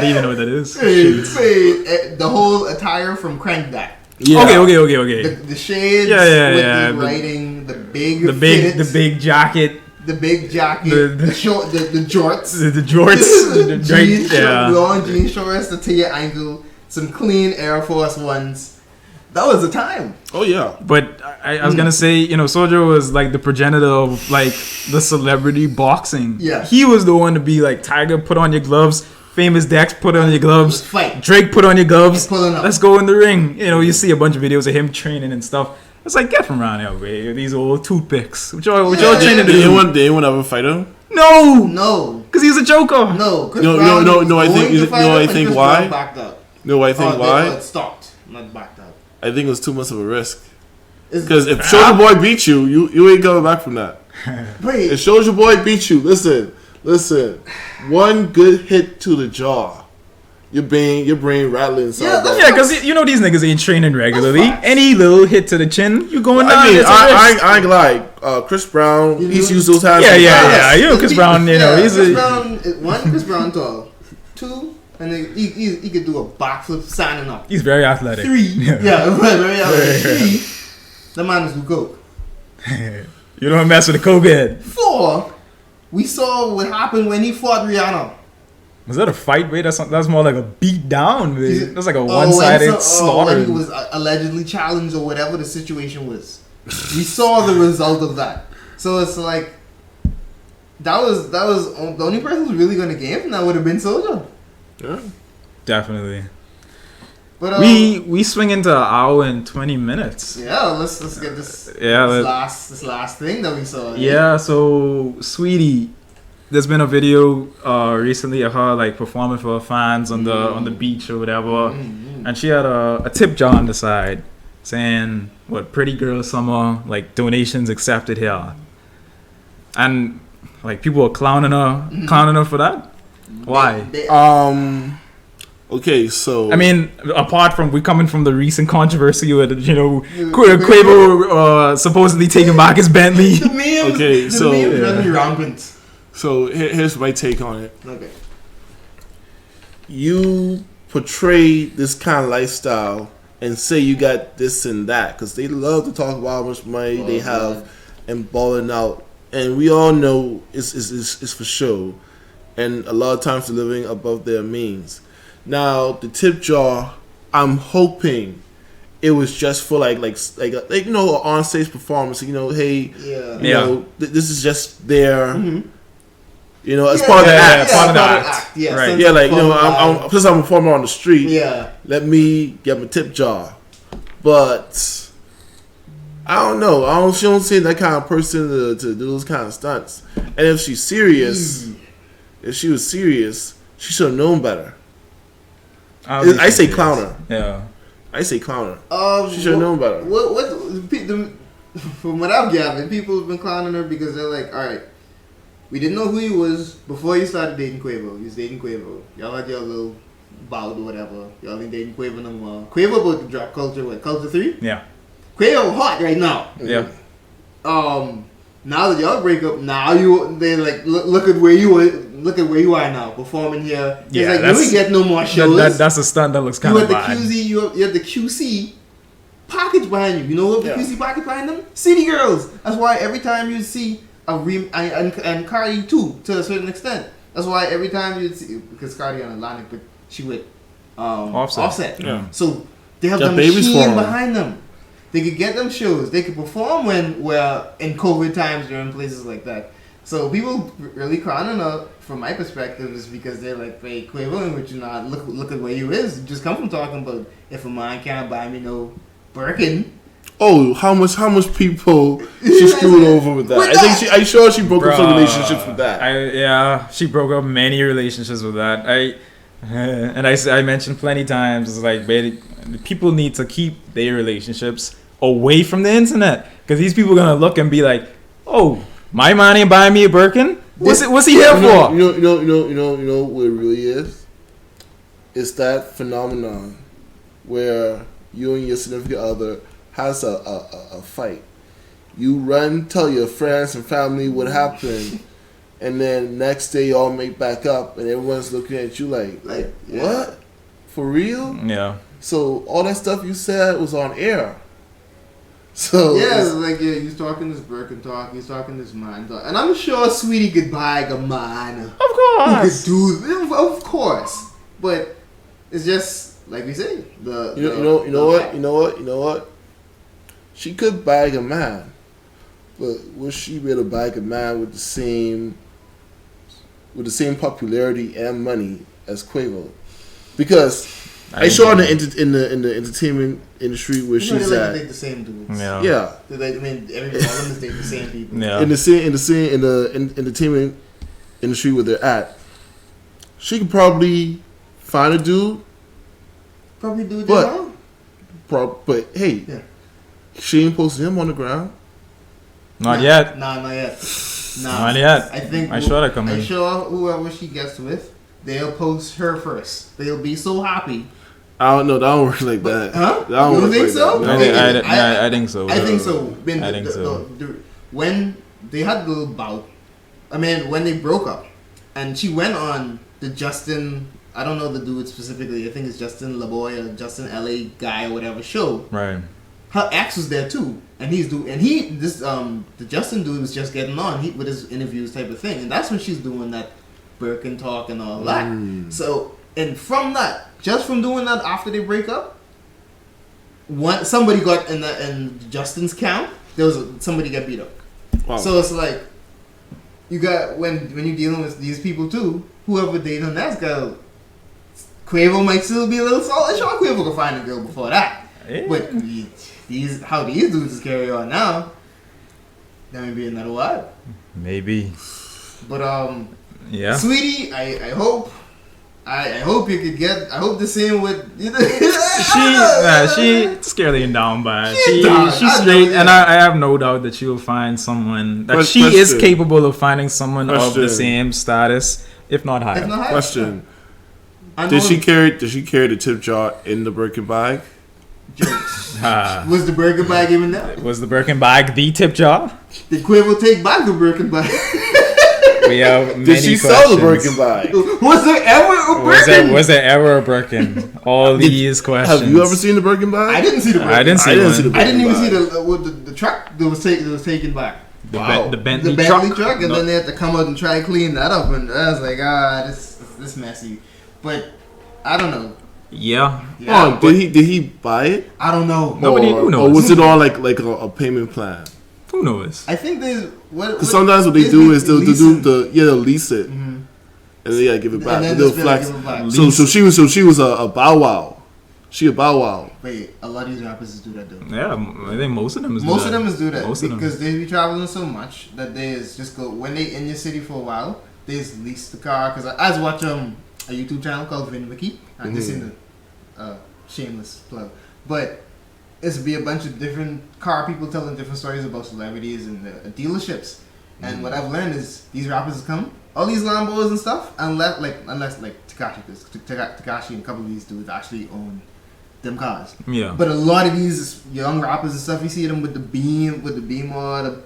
even know what that is. The whole attire from Crank That. Yeah. Okay. The shades with the writing, the big jacket. The big jacket, the short, the jorts. The jorts. The long jean shorts to your ankle. Some clean Air Force Ones. That was the time. Oh, yeah. But I was going to say, Soulja was like the progenitor of like the celebrity boxing. Yeah. He was the one to be like, Tiger, put on your gloves. Famous Dex, put on your gloves. Fight. Drake, put on your gloves. Let's go in the ring. You see a bunch of videos of him training and stuff. It's like, get from around here, man. These old toothpicks. What y'all training to do? Did anyone ever fight him? No. Because he's a joker. No. I think why? Backed up. No, I think why? It stopped, not backed up. I think it was too much of a risk. Because if Soulja Boy beat you, you ain't coming back from that. Wait. If Soulja Boy beat you, listen. One good hit to the jaw, your brain rattling inside. Yeah, because these niggas ain't training regularly. Any little hit to the chin, you going down. I ain't like Chris Brown. He's used those hands. Yeah. Chris Brown. Chris Brown tall. 2. And then he could do a backflip standing up. He's very athletic. 3. Yeah, very athletic. 3. The man is who coke. You don't mess with a coke head. 4. We saw what happened when he fought Rihanna. Was that a fight, wait? That's more like a beat down, man. That's like a one-sided slaughter. When he was allegedly challenged or whatever the situation was. We saw the result of that. So it's like that was the only person who's really going to gain from that would have been Soulja. Yeah, definitely. But we swing into an hour and 20 minutes. Yeah, let's get this last thing that we saw. Yeah, so Sweetie, there's been a video recently of her like performing for her fans on the beach or whatever, and she had a tip jar on the side saying, "What, pretty girl summer, like donations accepted here," and like people were clowning her for that. Why? Okay, so I mean, apart from we coming from the recent controversy with Quavo supposedly taking back his Bentley. Rampant. So here's my take on it. Okay. You portray this kind of lifestyle and say you got this and that because they love to talk about how much money they have and balling out, and we all know it's for show, and a lot of times they're living above their means. Now the tip jar, I'm hoping it was just for like an on stage performance. Hey, this is just there. As part of the act. Part of the act. Yeah, right. Yeah, like since I'm performing on the street. Yeah. Let me get my tip jar, but I don't know. She don't seem that kind of person to do those kind of stunts. And if she's serious, if she was serious, she should have known better. I say clown her. Yeah. I say clown her. She should have known better. From what I've gathered, people have been clowning her because they're like, all right, we didn't know who he was before you started dating Quavo. You was dating Quavo. Y'all had your little bout or whatever. Y'all ain't dating Quavo no more. Quavo about to drop Culture 3? Yeah. Quavo hot right now. Yeah. Now that y'all break up, they like look at where you are now performing here. Yeah, it's like you ain't get no more shows. That's a stunt that looks kind of bad. You have the QC package behind you. You know what the QC package behind them? City Girls. That's why every time you see and Cardi too, to a certain extent. That's why every time you see, because Cardi on Atlantic, but she with Offset. Yeah. So they have the machine behind them. They could get them shows. They could perform when we're in COVID times or in places like that. So people really clowning her, from my perspective, is because they're like, hey, Quavo, but you not look at where you is. You just come from talking about if a man can't buy me no Birkin. Oh, how much people she screwed over with that? I'm sure she broke up some relationships with that. She broke up many relationships with that. I mentioned plenty times, it's like, baby, people need to keep their relationships away from the internet, because these people are gonna look and be like, oh, my man ain't buying me a Birkin. What's he here for? You know what it really is? It's that phenomenon where you and your significant other has a fight. You run, tell your friends and family what happened, and then next day y'all make back up, and everyone's looking at you like what? For real? Yeah. So all that stuff you said was on air. So he's talking this Birkin talk, he's talking this man talk, and I'm sure Sweetie could buy a man. Of course. Of course, but it's just like we say. You know what? She could bag a man, but would she be able to bag a man with the same popularity and money as Quavo? Because I saw in the entertainment industry where she's at. They date the same dudes. Yeah. Every all of them date the same people. Yeah. In the entertainment industry where they're at, she could probably find a dude. Probably do it wrong. But hey. Yeah. She ain't posted him on the ground. Not yet. Not yet. Not yet. I think I'm sure whoever she gets with, they'll post her first. They'll be so happy. I don't know. That don't work like that. Huh? You don't think so? I think so. I think so. I think so. When they had the little bout, when they broke up, and she went on the Justin, I don't know the dude specifically. I think it's Justin LaBoy or Justin LA guy or whatever show. Right. Her ex was there too, and the Justin dude was just getting on with his interviews type of thing, and that's when she's doing that Birkin talk and all that. So, and from that, just from doing that after they break up, somebody got in Justin's camp somebody got beat up. Wow. So it's like you got when you're dealing with these people too. Whoever dated him, that's girl. Quavo might still be a little solid. Sure, Quavo could find a girl before that. Yeah. But these dudes is carry on now. That may be another while. Maybe. But yeah. Sweetie, I hope you could get. I hope the same with. She's scarily down by. She's straight, and I have no doubt that she will find someone that she is capable of finding someone of the same status, if not higher. Question. Did she carry the tip jar in the Birkin bag? Was the Birkin bag even there? Was the Birkin bag the tip jar? Did Quavo take back the Birkin bag? We have many Did she sell the Birkin bag? Was there ever a Birkin? Was there ever a Birkin? All these questions. Have you ever seen the Birkin bag? I didn't see the Birkin. I didn't see one. I didn't even see the truck that was taken back. The Bentley truck, and then they had to come out and try to clean that up, and I was like, this messy. But I don't know. Yeah. Oh, did he buy it? I don't know. Who knows? Or was it on like a payment plan? Who knows? I think there's because sometimes what they do is they'll lease it, and then they gotta give it back. They'll flex. So she was a Bow Wow. She a Bow Wow. Wait, a lot of these rappers do that though. Yeah, I think most of them do that. Because they be traveling so much that they just go when they in your city for a while. They just lease the car. Because I was watching a YouTube channel called Vin Wiki. I just seen the shameless plug, but it's be a bunch of different car people telling different stories about celebrities and dealerships. And what I've learned is these rappers come, all these Lambos and stuff, unless Tekashi, because Tekashi and a couple of these dudes actually own them cars. Yeah. But a lot of these young rappers and stuff, you see them with the Beamer,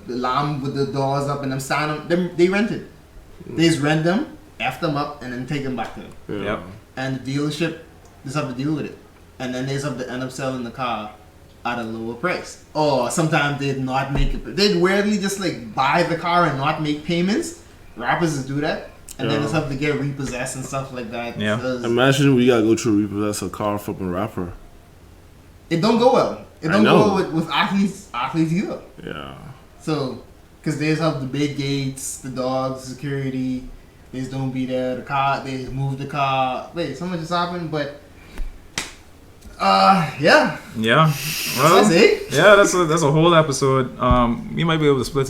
the Lamb with the doors up, and them sign them. They rent it. They just rent them, F them up, and then take them back to them. Yeah. Yep. And the dealership just have to deal with it. And then they just have to end up selling the car at a lower price. Or sometimes they'd not make it. They'd weirdly just like buy the car and not make payments. Rappers just do that. And then just have to get repossessed and stuff like that. Yeah. Imagine we gotta go to repossess a car from a rapper. It don't go well. It don't go well with athletes either. Yeah. So, because they just have the big gates, the dogs, security. They just don't be there. The car, they just move the car. Wait, something just happened, but yeah. Yeah. Well, that's it. Yeah, that's a whole episode. We might be able to split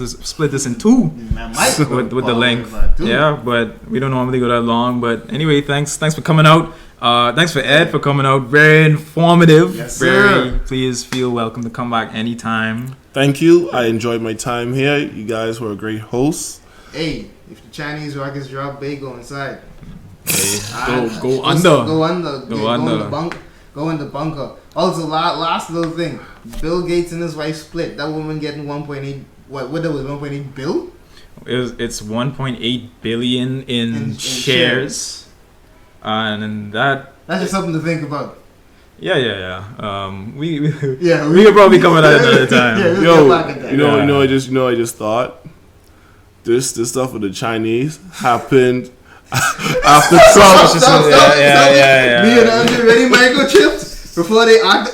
this in two with the length. Yeah, but we don't normally go that long. But anyway, thanks for coming out. Thanks for Ed for coming out. Very informative. Yes, sir. Please feel welcome to come back anytime. Thank you. I enjoyed my time here. You guys were a great host. Hey, if the Chinese rockets drop, they go inside. Hey, go under. Go in the bunker. Also, last little thing. Bill Gates and his wife split. That woman getting 1.8. What that was 1.8 bill? It's 1.8 billion in shares, and that's just something to think about. Yeah. We could probably come at that another time. I just thought this stuff with the Chinese happened after Trump. Yeah. Me and Andre ready microchips before they act.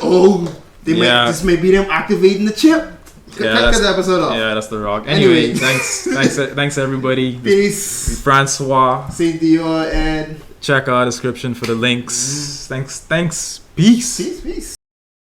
This may be them activating the chip. Cut the episode off. Yeah, that's the rock. Anyway, thanks everybody. Peace. Francois. St. Dior and check our description for the links. Thanks. Peace. Peace.